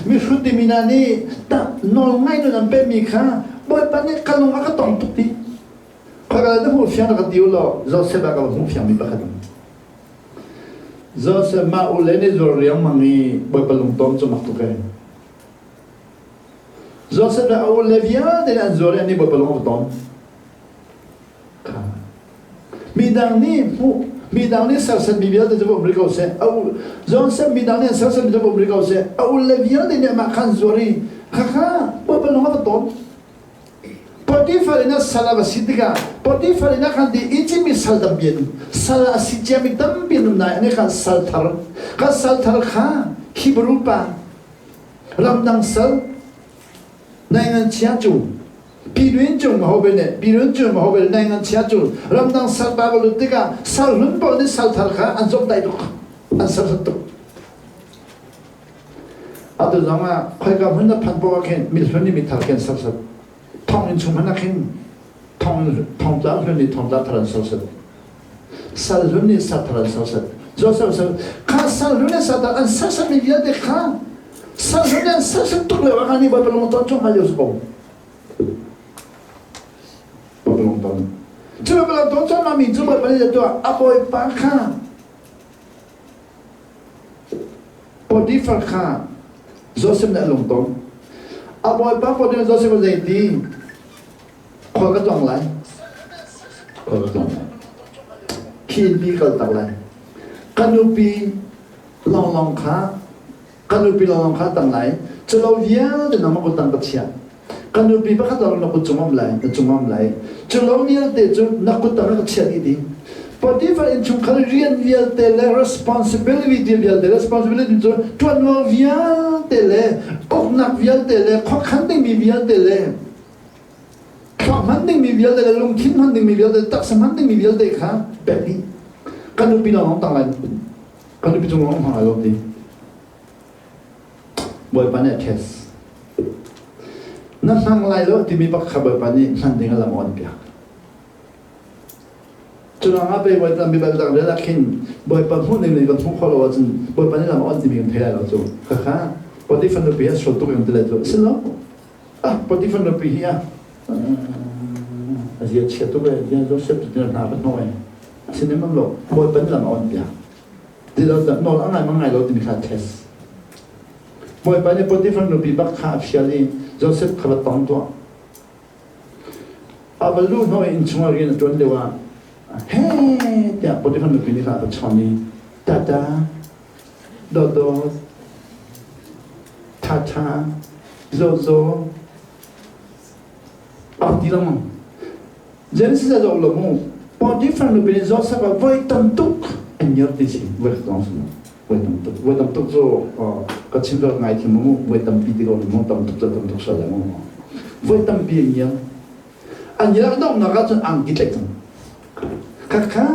Mi fruti minani ta no ngai no nampe mi kha. Boy pa ne kalung ka tontok ti. Kaya na hu fiang ka diu lo. Zo se ba ka hu fiang mi ba ka. Zo se ma u le ni zo riang mangi boy pa lung tom chu mak tu kai. Zo se da au le via de la zore ni boy pa lung tom. Midang ni sar san bibia de bo briko se au zon se midang ni sar san de bo briko se au le via de ne ma khan zori kha boy pa lung ka tom. Poti farina sala basitika poti farina kan di ichi mi sal dambien sala asija mi dambien na ne kan sal thar kha hibru pa ramdang sal nangan chia chu piluen chu ma hobe nangan chia chu ramdang sal ba lu tika sal hun po ni sal thar kha an jom dai duk an sal tu adu zama khoi ka hun na phan po ken mi hun ni mi thar ken sal sal thông in chung hana kin thông giá hơn đi thông giá thằng sâu sắc sal hơn đi sát thằng sâu sắc do sâu sắc khá sal hơn đi sát thằng sát sát mình biết được khá sal hơn đi sát sát tục lệ anh đi bao lâu tao chung hai giờ xong bao lâu tao chưa bao lâu tao chung mà mình chưa bao giờ tao Avoi pa khá body phật khá do xem lại lồng tao Avoi pa body do xem lại đi khoa cái dòng lại khi đi cái tàu lại canopy long khá tầng lại cho lâu vía thì nó có tầng bậc chia canopy bắt đầu nó có chung lại cho lâu vía thì nó có tầng bậc chia đi but if in chung khá riêng vía thì là responsibility cho nó vía thì là ốc nặng vía thì là khó khăn thì bị vía thì là Manding mi vial de lung kin manding mi vial de tak samanding mi vial de kha pepi kanu pi long tang lai kanu pi chung long ha lo ti boy pa ne test นั่นนั่งไล่แล้วที่มีปักขบปานี่นั่นเองละมอนเปียจุดนั้นไปวันนั้นมีแบบต่างเรื่องละขินบ่อยปนพูดในกันทุกคนเราจนบ่อยปนนี่ละมอนที่มีกันเท่าไรเราจูค่ะพอที่ฟันดูปีชดตัวอย่างเท่าไรจูสิแล้วพอที่ฟันดูปีอ่ะอาจจะเชื่อตัวเลยยังรู้สึกจะน่าเป็นน้อยสิ่งนี้มันหลอกบ่อยปนละมอนเปียที่เราจะนอนอะไรมั่งไงเราที่มีการเทสบ่อยปนนี่พอที่ฟันดูปีบักขาเชียร์รู้สึกขบัดตองตัวอาบลูน้อยอินช่วงเรียนจนเดียวว่าเฮ้เดี๋ยวพอที่ฟันดูปีนี่ค่ะชอบนี่ตาตาโดโดท่าท่าโซโซดีละมั้งเจนสิจะจบแล้วมั้งพอที่ฟันดูปีนี่รู้สึกว่าไว้ตั้งตุกอันยอดที่สิไว้ตั้งสุดไว้ตั้งตุกโซก็ชิมแล้วไงที่มั้งไว้ตั้งปีที่เรามั้งตั้งตุกจะตั้งตุกสละมั้งไว้ตั้งปีนี้อันนี้เราต้องนักการอังกฤษเลยกันค่ะ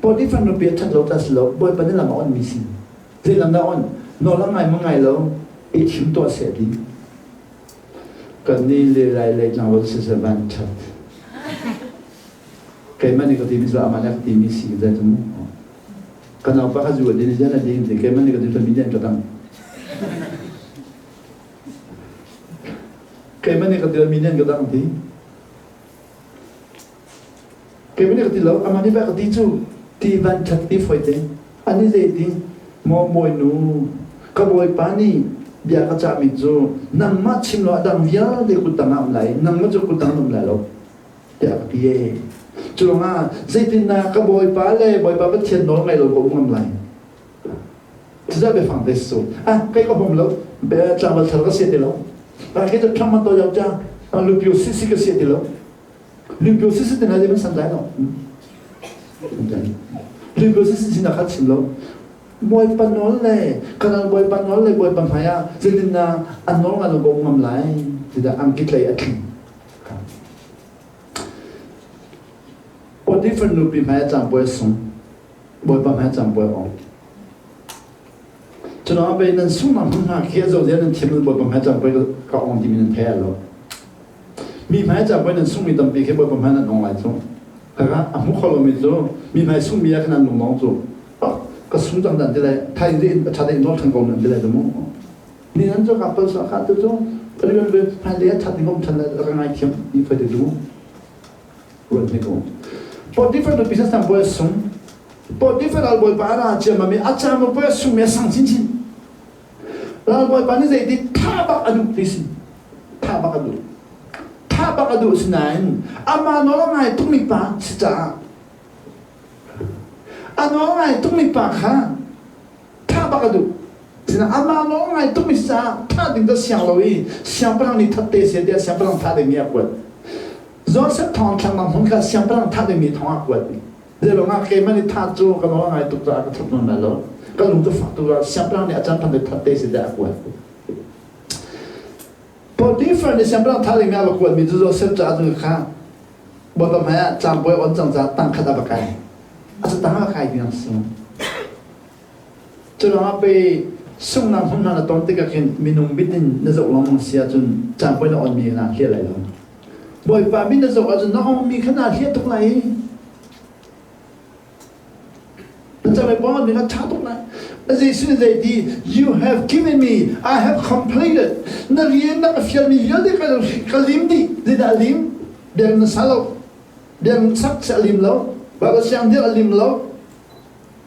พอที่ฟันดูปีชัดเราจะสลบบ่อยปนนี่ละมั้งมีสิ่งที่ลำดับนอนแล้วไงมั่งไงแล้วอีชิมตัวเสียดีกันนี่เลยจังหวะสิ่งบันชัดใครมันนี่ก็ที่มีส่วนอามาเนี่ยที่มีสิ่งได้ทั้งหมดกันเอาปากจูดนี่จะนั่นเองใครมันนี่ก็ที่เป็นมิเดียนก็ตั้งใครมันนี่ก็ที่เป็นมิเดียนก็ตั้งที่ใครมันนี่ก็ที่เราอามานี่แบบก็ที่จูที่บันชัดที่ฝอยเต็มอันนี้เลยที่มอมวยนูก็บอยปานี่เบียร์ก็จะมีจูนั่งมาชิมแล้วดังเยอะเด็กกุตังน้ำไหลนั่งมาจูกุตังน้ำไหลแล้วเดี๋ยวพี่จูงอ่ะเจตินาก็บอยปาเลยบอยปาเป็นเทียนน้องไงเราก็น้ำไหลจะไปฟังเดสสูใครก็ผมแล้วเบียร์จังหวัดทะเลก็เสียดีแล้วใครจะทำมันตัวยาวจ้าลูกพิวซิก็เสียดีแล้วลูกพิวซิที่ไหนจะเป็นสันใจหรอลูกพิวซิที่นักขัดชิมแล้วบอยปนอลเลยขนาดบอยปนอลเลยบอยปัญหาเจตินาอันน้องอันเราก็น้ำไหลที่จะอังกฤษเลยอันนี้พอที่ฟันดูปีแม่จำบอยส่งบอยปัญหาจำบอยออกจนเอาไปนั่นสุ่มน้ำพึ่งหาเขี้ยวเดี๋ยวนั่นเทียมบอยปัญหาจำบอยก็อ่อนที่มีนั่นแพ้แล้วมีแม่จำบอยนั่นสุ่มมีตั้งปีแค่บอยปัญหานั่นน้องไหลส่งแต่ก็อ่ะมุขเราไม่รู้มีแม่สุ่มมีขนาดน้องส่งก็สุ่มจังนั้นที่ไรไทยที่ชาติอินโดทั้งกองนั้นที่ไรทั้งหมดนี่นั่นจะกับภาษาขาดตัวปริมาณเป็นไทยเลี้ยชาติอินโดทั้งนั้นอะไรเทียมอีฟัยดูวันนี้ก็พอที่ฟังดูพิเศษตั้งบอยสุ่มพอที่ฟังเราบอยปาราเจ้ามันมีอาจารย์มาบอยสุ่มมีสังชินชินเราบอยปานี่จะที่ท่าบักอดุที่สิท่าบักอดุสินันอามาโนละไงทุกมีปาสิจ้าอาโนละไงทุกมีปาค่ะท่าบักอดุสินะอามาโนละไงทุกมีจ้าท่าดึงตัวเสียงเราอีเสียงพลังนี่ทัดเตะเสียเดียวเสียงพลังท่าเดียวมีอากวดJoseph Thong Chang Nam Hong Ka Siam Prang Tha De Mi Thong Akwat Ni Lo Nga Ke Mani Tha Chu Ka Lo Nga Tuk Ta Ka Thot Non Na Lo Ka Lung Tu Fak Tu Ra Siam Prang Ni Achan Phan De Tha Te Si De Akwat Po Di Fran Ni Siam Prang Tha De Mi Akwat Mi Joseph Cha Tu Kha Bo Ba Ma Chang Boy On Chang Cha Tang Kha Da Ba Kai Asa Tang Ba Kai Bi Nang Sung Chu Lo Nga Pe Sung Nam Hong Na Na Ton Te Ka Ken Minung Bitin Na Zok Long Sia Chun Chang Boy Na On Mi Na Hia Lai Loบอยป่ามินจะส่งอาจจะน้องมีขนาดเทียบตรงไหนจะไปบอกนี่ก็ช้าตรงไหนแล้วสิ่งที่ดี you have given me I have completed นักเรียนนักเรียนมีเยอะที่เขาลิมดีที่ได้ลิมเดี๋ยวนั้นสาวเดี๋ยวนั้นสักจะลิมแล้วบางสิ่งเดี๋ยวลิมแล้ว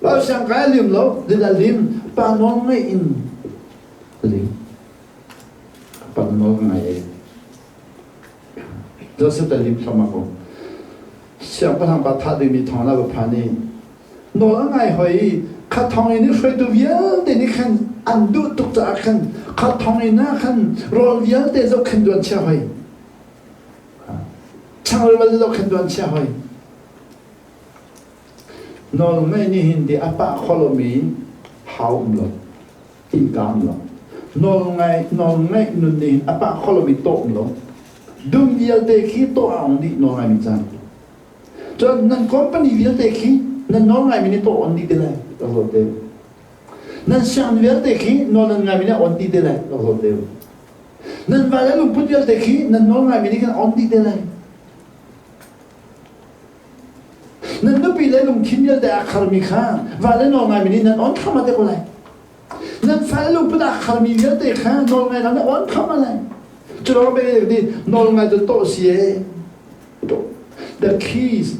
บางสิ่งก็ลิมแล้วที่ได้ลิมป่าน้องไม่อินลิมป่าน้องไม่อินJoseph da lim sama ko siang pa thang pa tha de mi thong la ba pha ni no ngai hoi kha thong ni hroi tu vial de ni khan an du tuk cha khan kha thong ni na khan rol vial de zo khan duan cha hoi chang ro zo khan duan cha hoi no ngai ni hin de apa kholomi hau lo in kam lo no ngai nun ni apa kholomi to lo Dum vial te khi to ang di no ngai mi chan. Cho nan company vial te khi nan no ngai mi ni to on di de lai lo de. Nan shan vial te khi no nan ngai mi na on di de lai lo de. nan vale lum put yal te khi nan no ngai mini kan on ti te lai nan no pi le lum khin yal te akhar mi kha vale no ngai mini nan on khama te ko lai nan vale lum put akhar mi yal te kha no ngai nan on khama lai chlo be di no ngai to sie the keys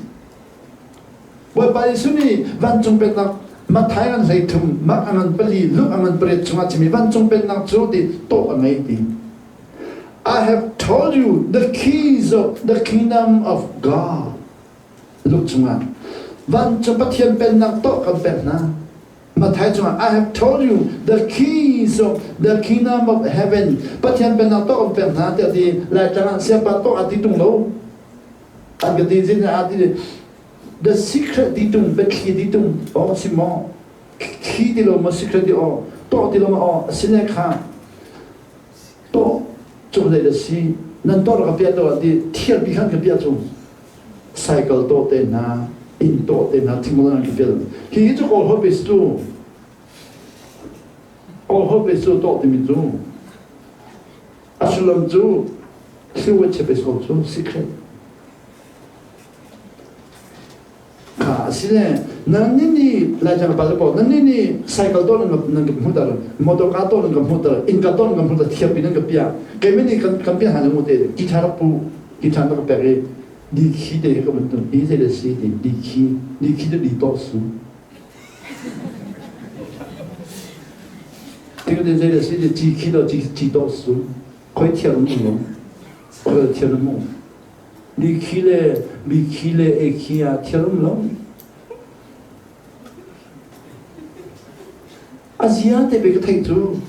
Bởi vậy suni văn trung bên nạc mà thái anh dạy thùng mà anh beli lúc anh beli chung anh chỉ văn trung bên nạc chỗ đi tổ anh ấy đi. I have told you the keys of the kingdom of God. Lúc chung anh văn trung bắt thiên bên nạc tổ anh bên na mà thái chung anh I have told you the keys of the kingdom of heaven. Bắt thiên bên nạc tổ anh bên na thì lại chẳng hạn sẽ bắt tổ anh đi tung đâu anh cái gì gì anh đi The secret di tung bet khi di tung o si mo khi di lo mo secret di o to di lo mo o sine kha to chung le de si nan to ka pia to di thier bi khan ka pia chung cycle to te na in to te na thimo na ka pia ki chu all hope is to to te mi chu asulam chu khi we che bes ko chu secret Sile, nanini la jangan pada po, nanini cycle to nang computer, motor car to nang computer, in car to nang computer tiap pinang kapia. Kami ni kapia hanya mute, gitar nak pere, di ki de ko bentuk, ini saya si di ki de di tosu. Tiga de saya si di ki do di tosu, kau tiap mung, kau tiap mung. Bikile ekia tiarum long. Asia te bek thai tu.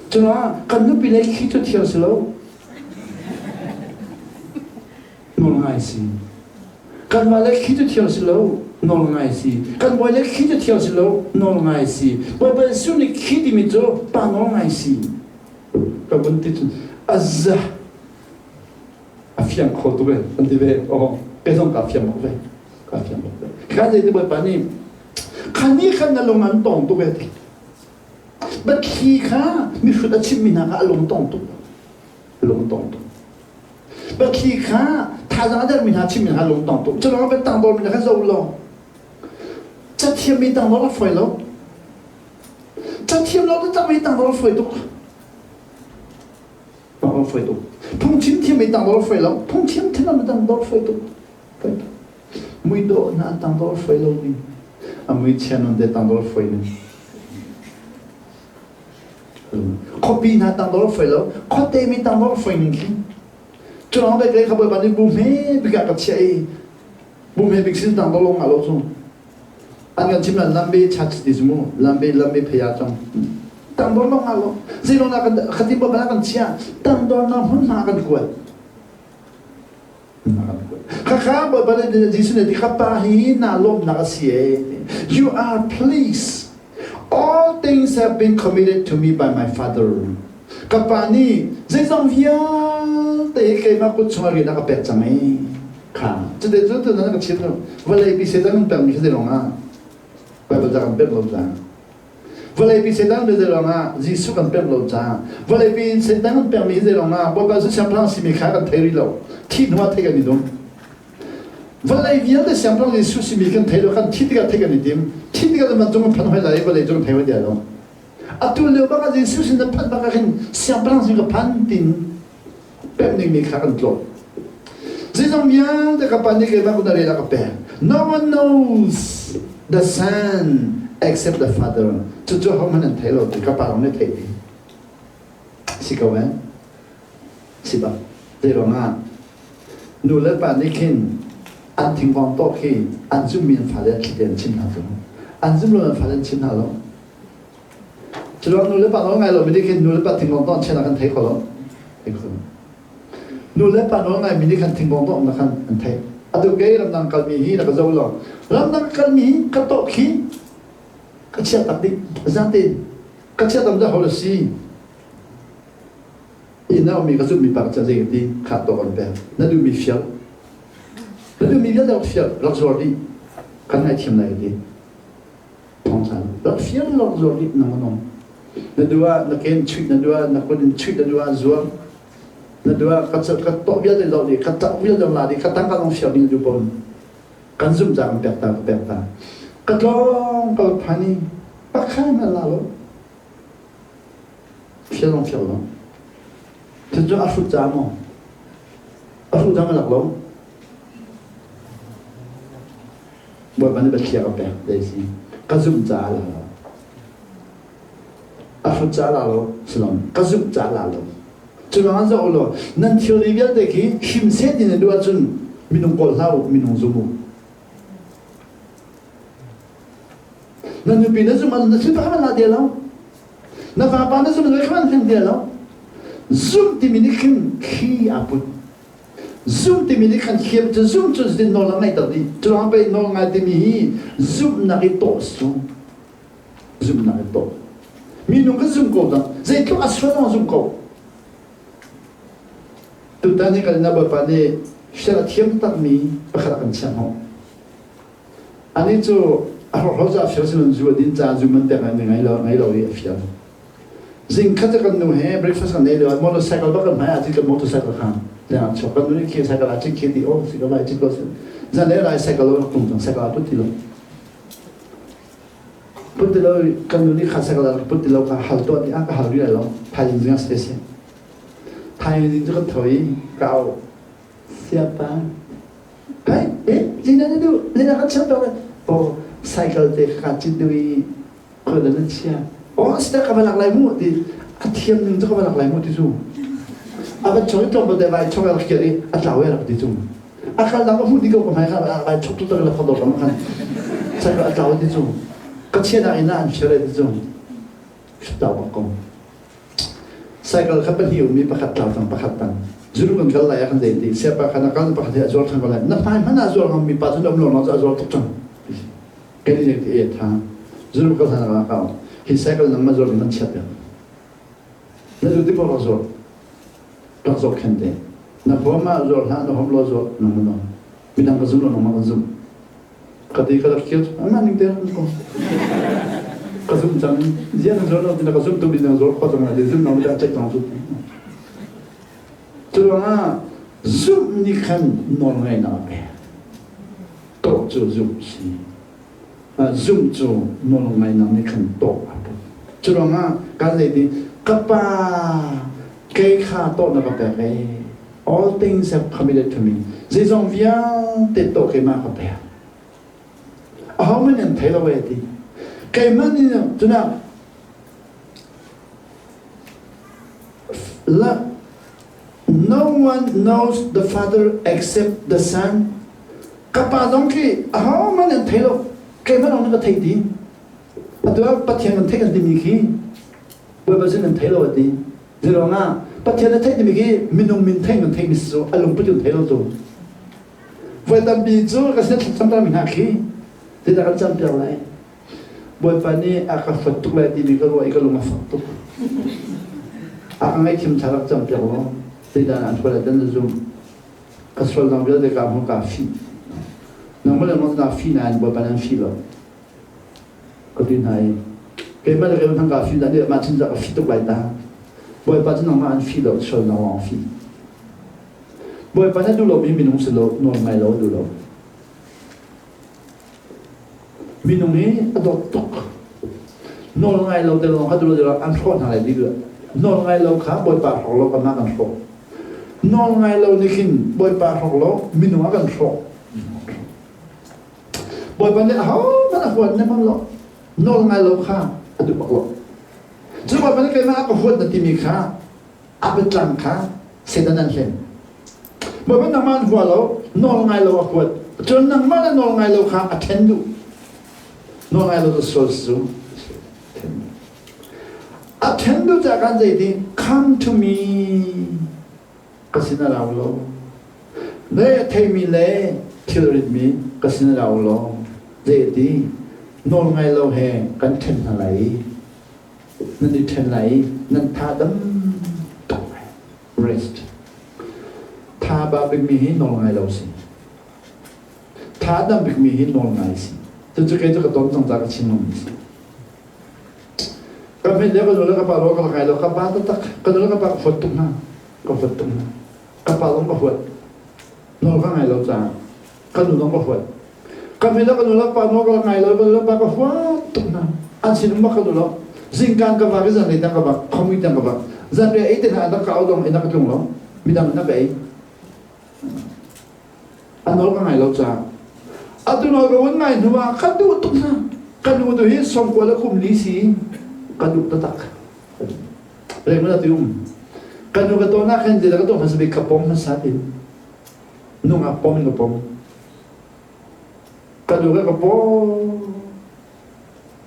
Chuna kan nu pile khi tu tiar selo. Nol ngai si. Kan wale khi tu tiar selo, nol ngai si. Kan wale khi tu tiar selo, nol ngai si. Ba suni khi di mi jo pa nol ngai si. Ka bunti tu azza. Afiam kho tu be, anti be oh. Pesong kafiam mo be. Kan de ba pani. Kan ni kan na long an tong tu be. Ba khi kha mi fu da chim mi na ka long tong tu. Ba khi kha tha za da mi na chim mi na long tong tu. Chlo ba tang do mi na ka zo lo. Cha thiam mi tang do la foi lo. Cha thiam lo da mi tang do la foi tu. Ba foi tu. Pumh chim thiam mi tang do la foi lo. Pumh chim thiam mi tang do la foi tu. Mui do na tang do foi lo ni a mui chen on de tang do foi ni copy na tang do foi lo khote mi tang do foi ni chong be ke khaboy ba ni bu me bi ka chai bu me bi sin tang do lo nga lo chu an gan chim na lambe chat dis mu lambe pheya chong tang do lo nga lo zero na khati ba ba kan chia tang do na hun na kan ko Kakak balik di sini di kapahi na lom nakasie. You are pleased. All things have been committed to me by my Father. Kapani, zeng via te kay makut sumari na kapet sa may. Ka. Jadi itu na nakachito. Wala bisa dan permis de longa. Bible jangan perlo ja. Wala bisa dan de longa. Jisu kan perlo ja. Wala bisa dan permis de longa. Boba su siapa si mikha kan teri lo. Ti nuwa tega ni dong. Valai vial de siapa ni susi mikan teri lo kan ti tega ni dim. Ti tega de macam pan hai lai valai jong tega dia lo. Atu leo baga de susi de pan baga kan siapa si ka pan tin. Pemni mikha kan lo. Zizong vial de kapan ni ke baga dari la kape. No one knows the Son except the Father. Cucu homan and telo de kapalong ni tegi. Sikawen. Siba. Zero nga. Nula pa ni kin an ting wang to ki an zum min fa le ki den chin ha zo an zum lo fa le chin ha lo chlo nula pa no ngai lo mi kin nula pa ting wang to chen kan thai ko lo nula pa no ngai mi kan ting wang to na kan an thai adu ge ram nang kal mi hi na ka zo lo ram nang kal mi ka to ki ka chia tak di zante ka chia tam da ho lo si ina mi ka su mi pa cha ze di kha to kon pe na du mi fial na du mi fial da fial la zordi kan ai thim lai di thong san la fial la zordi na no na du na ken chit na du na ko din chit na du zo na dua ka to bia de lo ni ka ta bia de la ni ka tang ka long xiao ni du pon kan zum jang pek ta ka long ka phani pa khai na la lo xiao long thế cho áp dụng giá mà áp dụng giá mà lạc lắm bởi vì nó bị chia cặp đấy gì cái dụng giá là áp dụng giá là lo xem cái dụng giá là lo cho nên anh nói là nên thiếu đi biết đấy khi hiểm xét thì nên đua chân mình không có lao mình không dùng nên những bên đó chúng mình sẽ phải làm gì đâu nên phải bán đó chúng mình phải làm gì đâu zoom thì mình không khi áp zoom thì mình không khi áp zoom cho nên nó là ngay đầu đi cho nên bây nó ngay thì mình zoom là cái tổ zoom là cái tổ mình không có zoom cầu đó dễ cho áp suất nó zoom cầu từ ta này cái nào bảo bạn này sẽ là thiêm tắc mi bắt đầu cần chăng không anh ấy cho họ ra phía sau lưng zoom đến ra zoom mình để ngay lâu đi phía Zing kata kan nu he breakfast kan nele motorcycle bakal mai ati kan motorcycle kan ya so kan nu ki cycle ati ki di o si kan mai ti ko se za le lai cycle lo kum tang cycle atu ti lo put lo kan nu ni kha cycle put lo ka hal to ti a ka hal ri lo thai yin station thai yin jo thoi cao siapa kai jina ni du lena kan chang to o cycle te ka chi dui ko la na chia oh, setiap kapan nak lagi mu di atiam ni tu kapan nak lagi mu di tu. Apa cakap tu apa dia cakap lagi kiri, atau apa di tu. Akal dah mu di kau kau macam apa cakap tu tak lepas tu macam cakap atau di tu. Kecil nak ina anjir di tu. Sudah apa saya kalau kapan hiu mi pakat tang. Juru kan kalau layak kan jadi. Siapa kan kalau pakat dia jual kan kalau nak mana jual kan mi patut nak jual tu tang. Kini jadi thang. Juru kan sana kau. Khi cycle nằm mà rồi mình chặt được, nó rồi tiếp vào rồi khen thế, nó hôm mà rồi ha nó hôm lo rồi nó mình đang có zoom nó mà có zoom, cái gì cái đó kia, mà mình thấy không có zoom chẳng, riêng rồi nó mình có zoom tụi mình đang rồi có trong này zoom nó mình đang check trong zoom, cho nên là zoom như khăn nó ngay nào bé, tổ chức zoom gì. Zoom cho nó ngay nào này khẩn tổ cho nên là cái gì thì các ba cái khá tổ nó có cái all things have committed to me dễ dàng việc để tổ cái mà có thể họ mới nhận thấy là vậy thì cái mà này cho nên là no one knows the father except the son các ba giống khi họ mới nhận thấy là cái mà nó thấy đi, à tôi bắt thiên mình thấy cái gì khi, bởi vì mình thấy rồi đi, rồi nga bắt thiên nó thấy gì khi mình thấy mình số, anh lùng bắt thiên thấy rồi, vậy ta bị chỗ cái sự tham gia mình hạ khi, thì ta cần chăm theo lại, bởi vì này à cái phật tục lại thì mình cái lùng mà phật tục, à ngay khi mình tham gia chăm theo nó, thì ta ăn phải là đơn giản, cái số lượng việc để làm không cả phi. Nang boleh nak fi na buat panen fi lo. Ketin hai. Kemal kalau tang ka fi dan dia macam tak fi tu baik dah. Buat panen nang man fi lo, so nang wang fi. Buat panen dulu minum selo, normal lo dulu. Minum ni ada tok. Normal lo dulu kan dulu an kau nak lagi dulu. Normal lo kah buat par lo kan nak an kau. Normal lo ni kin buat par lo minum akan kau. Bởi vì nó là huấn nên bằng lộ nó là ngày lâu khá ở được bọc lộ chứ bởi vì cái mà có huấn là tìm khá áp lực làm khá sẽ đến lên bởi vì nó mang huấn lộ nó là ngày lâu huấn cho nên nó là nó là ngày lâu khá attend du nó là ngày lâu là số số attend du chắc ăn gì thì come to me cái gì nào lo để thấy mình lẽ thiếu được mình cái gì nào lo dễ đi nôn ngay lâu hè cắn chân lại nên đi chân lại nên tha đấm rest tha ba bị mi hin nôn ngay lâu xí tha đấm bị mi hin nôn ngay xí từ trước cái tôn trọng giá cái chim nôn xí cái mấy đứa cái rồi cái bà lo cái ngày lâu cái ba tất cái rồi cái bà phật tung ha có vật tung các bà long có vật nó có ngày lâu già các nữ long có vật các vị đó các nữ long bà nó có ngày lâu bà có vật tung nào anh xin mắc các nữ long riêng can các bà cái dân này đang các bà không biết đang các bà dân này ấy thì là nó cao đồng ấy nó cái trùng lắm vì đang nó vậy anh nói có ngày lâu già anh tôi nói có vấn ngày nữa các nữ tung nào các nữ tôi hết xong qua là không lý gì các nữ ta tắc rồi mới là tiêu cái nó cái tôi nói cái gì là cái tôi phải bị cặp bom nó sát đi nó ngập bom cái nó cái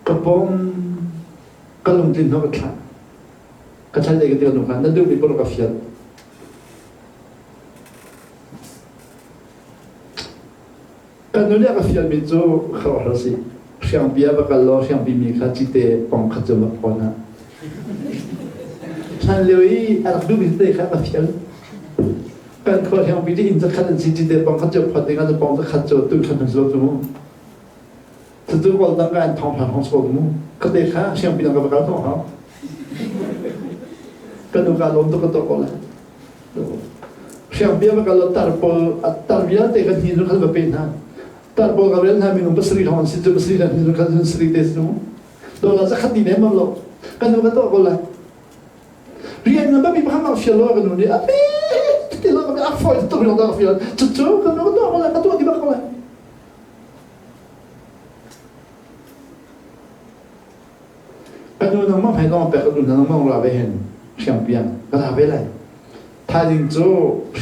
cặp bom cái lồng tin nó cái trái đây cái tiêu nó cái nó đưa đi vào cái phiền cái nó cái phiền mình cho khó là gì xem bia và cái lo xem bia mình cái chỉ để bằng cái chỗ mà còn à anh lưu ý anh đừng bị thế khác phiền cái khó xem bia thì in rất khá là chỉ để bằng cái chỗ phát triển cái bằng cái chỗ tôi khá là lâu rồi thực sự còn đang cái thòng phản không sâu nữa cái đấy khác xem bia nó cái thòng hả cái nó cái lồng tôi có lại xem bia và cái lo tar bia thì cái gì nó khá là bền ha tar bia cái bên này mình không bớt thòng xin cho bớt là mình nó khá là test nữa đó là rất khá đi ném mà lo cái nó cái có lại riêng nó bị bắt vào phiền lo cái nó đi à thì lo cái Avoi tôi nó đang phiền chút cái nó có lại cái tôi đi bắt lại cái nó mà phải lo cái nó mà là về hình xem bia cái là về lại thay vì cho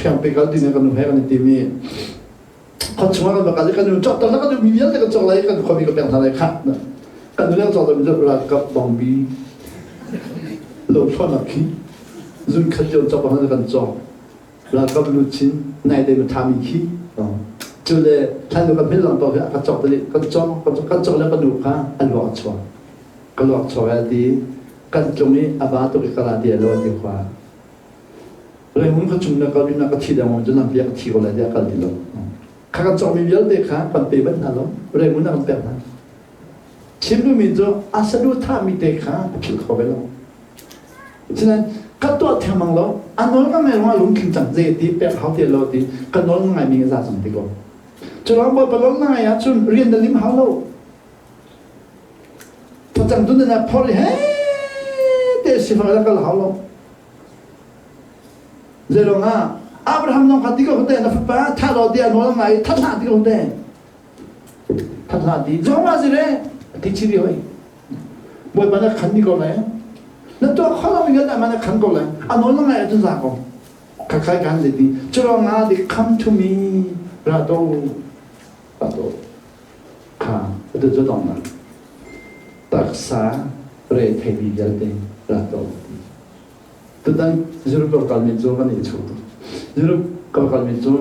xem bia cái gì nó cũng hay cái này tìm còn chúng ta cái cái nó chọn đó cái mình biết cái chọn lại cái không bị cái bệnh thằng này khác nữa cái nó chọn được mình là cái bom bi lột phân là khí dùng khăn chọn cho bằng cái chọn là cái lột chín này để mình tham khí cho nên thay vì cái mình làm bao cái chọn đấy cái chọn là cái đủ cả anh lọt chọn cái lọt chọn là đi cái trong này à tôi cái là đi lọt đi qua rồi muốn cái chúng nó cái thi đua cho nên việc thi gọi là đi cái đi lọt các trong mình biết đấy khác còn bị vấn nào lắm rồi muốn làm việc nào chiếm được mình cho asadu tham mình đấy khác chịu khó vậy lắm cho nên các tổ theo mang lo anh nói cái này là luôn kinh chẳng dễ đi bé học tiền lo đi cái nói ngày mình ra chẳng đi có cho nó bảo bảo ngày á chun riêng đến lim hao lâu thật chẳng tôi nên là phơi hết để xem phải cái hao lâu giờ rồi à Abraham nong khati ko hote na fa tha lo dia no ngai tha tha ti ko hote tha tha ti zo ma zire ti chi ri hoi moi ba na khan ni ko la na to khala mi ga ma na khan ko la a no ngai tu za ko ka khai kan le ti cho nga di come to me ra to ka de zo dong na tak sa re the bi ya de ra to tu dan zuru ko kal mi zo ka ni chu rồi câu hỏi mình chú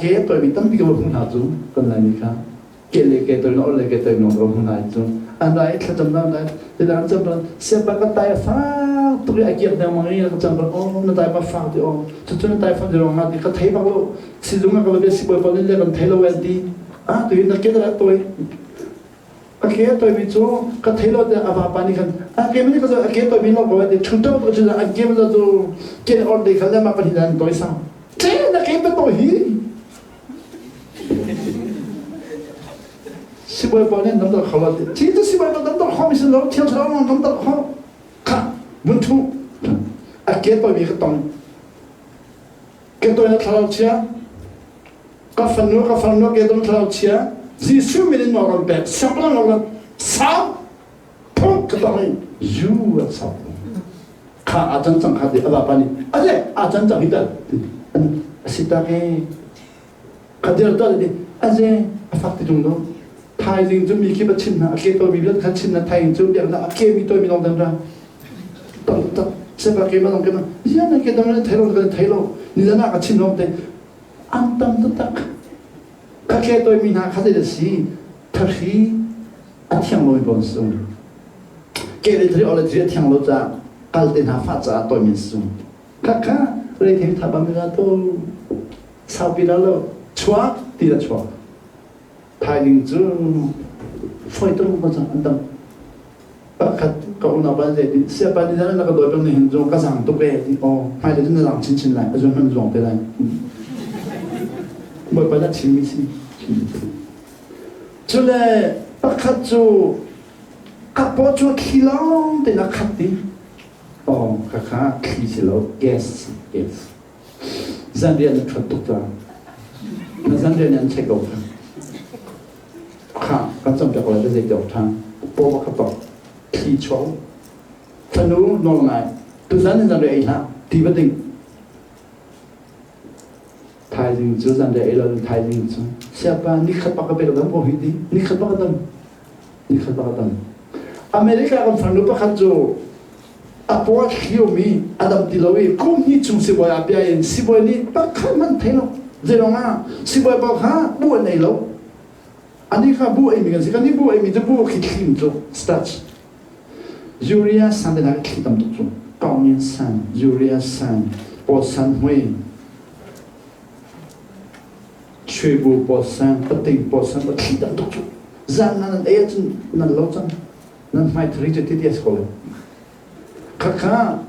kế tôi bị tâm bị cái không nào chú còn lại mình khác kế tôi nó lại kế tôi nó không lại chú anh lại thật chậm nào đấy thì là chậm là xem ba cái tay phá tôi kế đâu mà nghe chậm là nó tay ba phá thì chú nó tay phá thì rồi thì cái thấy bao lâu sử dụng cái việc sử dụng lên còn thấy lâu vậy đi tôi nó kế là tôi kế tôi bị chú cái thấy lâu thì à bà đi khăn kế mình cái kế tôi bị nó gọi thì chúng tôi có chứ là kế mình rồi kế ở đây khăn mà phải làm tôi sao thế là cái tôi hi si boy boy nên nắm được khẩu là chỉ là si boy boy nắm được khẩu mình sẽ nói theo sau nó nắm được khẩu cả muốn thu cái tôi bị cái tông cái tôi nó tháo chia cái phần nó cái tôi tháo chia chỉ số mình nó còn bé sao nó còn sao phong cái tôi you là sao cả ở trong trong cái gì à bà này ở trong trong cái 시당에 가디를 떠들이 아제 아파트 정도 타이징 좀 이렇게 받친나 아케 또 미변 같이나 타이징 좀 되나 아케 미또 미동던라 또 세바케 마동케만 이제는 게 되면 테러 니나 같이 놓는데 안 땀도 딱 가케 또 미나 가데시 다시 아티앙로이 본스 게레들이 얼레들이 팅로자 갈데나 파자 또 민수 카카 rồi thì thà bằng ra tôi sau khi đó là chua thì là chua thay vì chứ phơi tôi không bao giờ an tâm khát cậu nào bán gì thì xe bán đi ra là cái đội trong này hình dung cái dạng tục về thì hai đứa chúng ta làm chín lại rồi mình dùng thế này mỗi bán là chín mươi cho nên khát chú các bộ chú khí long thì là khát đi khá khí xí lâu gas dân điền khát tục ra mà dân điền nhận chạy cầu khá các trong cái gọi là cái đầu thang bộ khát tọt khí chó thân nú nô lại từ dân dân điền ha thì bất định thái dương chưa dân điền là thái dương chưa siapa ni khát bạc cái đâu có gì ni khát bạc đâu Amerika kan fandu pakat jo apwa khiomi adam tilawi kum ni chung siboy apia in siboy ni pakha man thelo zelonga siboy ba kha bu nei lo ani kha bu emi kan sikani bu emi de bu khikhim jo start urea san de na khitam tu chu kaungin san urea san po san hui chue bu po san pating po san khitam tu chu zan nan e chun nan lo chang nan mai thri je ti es ko kha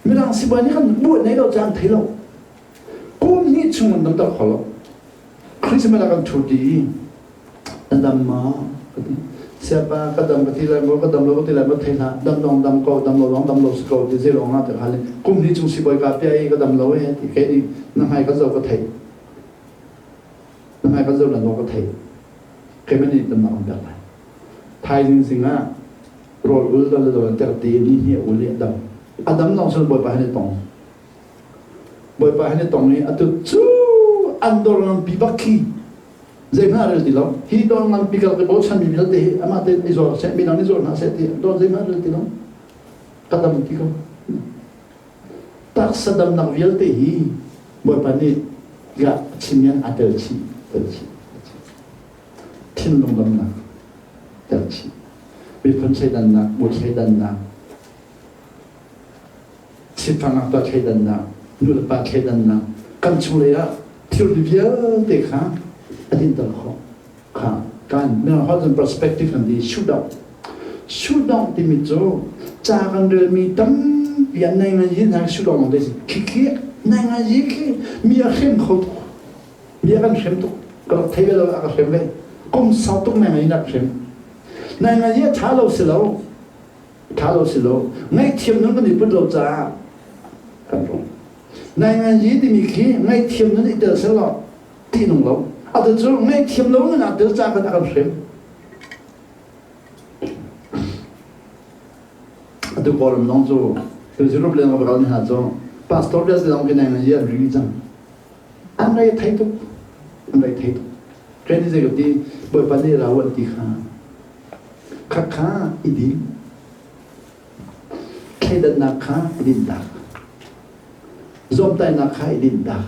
mirang sibani kan bu nei lo jang thelo kum ni chung nam da kholo christmas kan thuti andam ma siapa kadam katila mo kadam lo katila mo thela dam dong dam ko dam lo sko ti zero nga ta hale kum ni chung sibai ka pe ai kadam lo he ti ke ni nam hai ka zo ko thei nam hai ka zo na lo ko thei ke men ni dam na ba thai jing singa rồi ul đó là ter ti ni hi ul le dam adam nong sol boy pa hane tong ni atu chu andor nam pibaki zai ma rel ti lo hi don nam pikal ke bo chan mi bil te ama te izor se mi nang izor na se ti don zai ma rel ti lo kadam ti ko tak sadam nang vil te hi boy pa ni ga chimian atel chi tin dong dam na tel chi bị phân xây đàn nạc, một xây đàn nạc, xếp phẳng nạc toa xây đàn nạc, nụ là ba xây đàn nạc, cầm chung lấy á, thiếu đi phía để khá, anh tin tầng khá, can, nên họ dùng perspective là đi shoot down thì mình cho, cha con đời mình tấm, vì anh này là gì, nàng shoot down là gì, khi, nàng là gì khi, mi ở khem khâu, mi ở khem tục, còn thấy bây giờ ở khem vậy, cũng sao tục này là khem này là gì thả lâu xí lâu ngay thiêm nó có đi bắt đầu ra này là gì thì mình khi ngay thiêm nó đi từ sẽ lọ tin nông lâu à từ chỗ ngay thiêm lâu nó là từ ra cái đặc điểm à từ bỏ làm nông chỗ từ chỗ lên ngọc cao như hạt chỗ pastor đã làm cái này là gì là gì chẳng anh đây thấy tục cái này gì cái bởi vấn đề là vấn đề khá idin kedan nakha idin dak zomtai nakha idin dak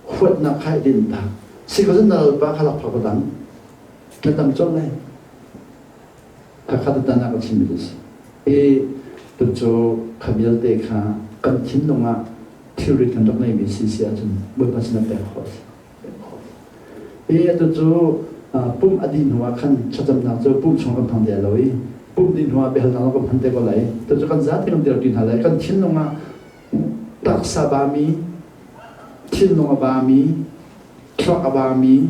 khuat nakha idin dak sikosan nal ba khalak phakodang natam chol lai khakha ta na ka chimilis tu cho khabil te kha kan chin longa theory kan dok nei mi sia chun boi pasna te khos tu cho pumh adin hoa khan chacham na cho pumh chong kan phang de loi pumh din hoa behal na ko phan te ko lai to cho kan zat kan der tin halai kan thin longa taksa ba mi thin longa ba mi thok ba mi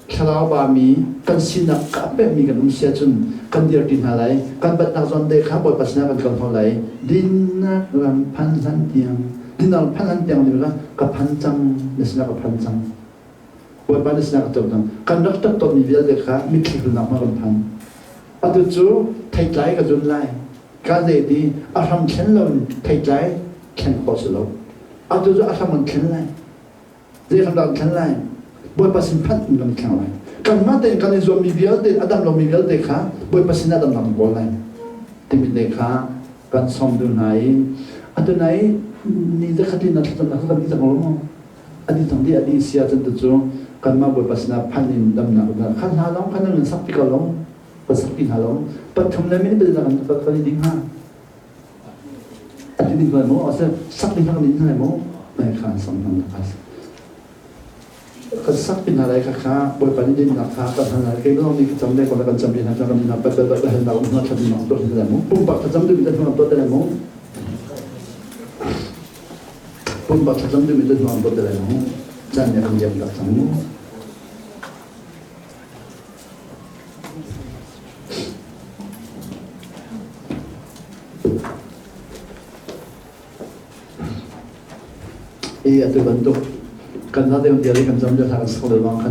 khalau ba mi kan sina ka pe mi kan sia chun kan der tin halai kan bat na zon de kha boy pasna kan phang lai din na ram phan san tiang din na phan san tiang ni ka phan chang nesna ka phan chang buat pada sinar terutama kan dokter tu ni dia dekha mikir nak makan pan atau tu thay trái cái chuyện này cái gì thì aram khen lon thay trái khen khó xử lắm atau tu aram mình khen lại gì không làm khen lại buat pasin pan làm khen lại kan mata kan izo mi biar de adam lo mi biar dekha buat pasin adam làm bol lại thì mình dekha kan som tu này atau này ni dekha di nak kita ngomong adi tangdi adi sia tentu tu kan ma boy pasna panin dam na khan ha long khan nan sak pikal long pasak pin ha long pathum na min be da kan kan ding ha adi ding ba mo asa sak ding ha ding ha mo mai khan som nam pas kan sak pin halai kha kha boy pan din na kha ka thana ke no ni cham le ko la kan cham din ha cham na pa pa pa na ko na cham na to de mo pum pa cham de mi de na to de mo pum pa cham de mi de na to de mo chan ya kan yam da cham mo atu bentuk kan ada yang dia kan jam dia sangat sekali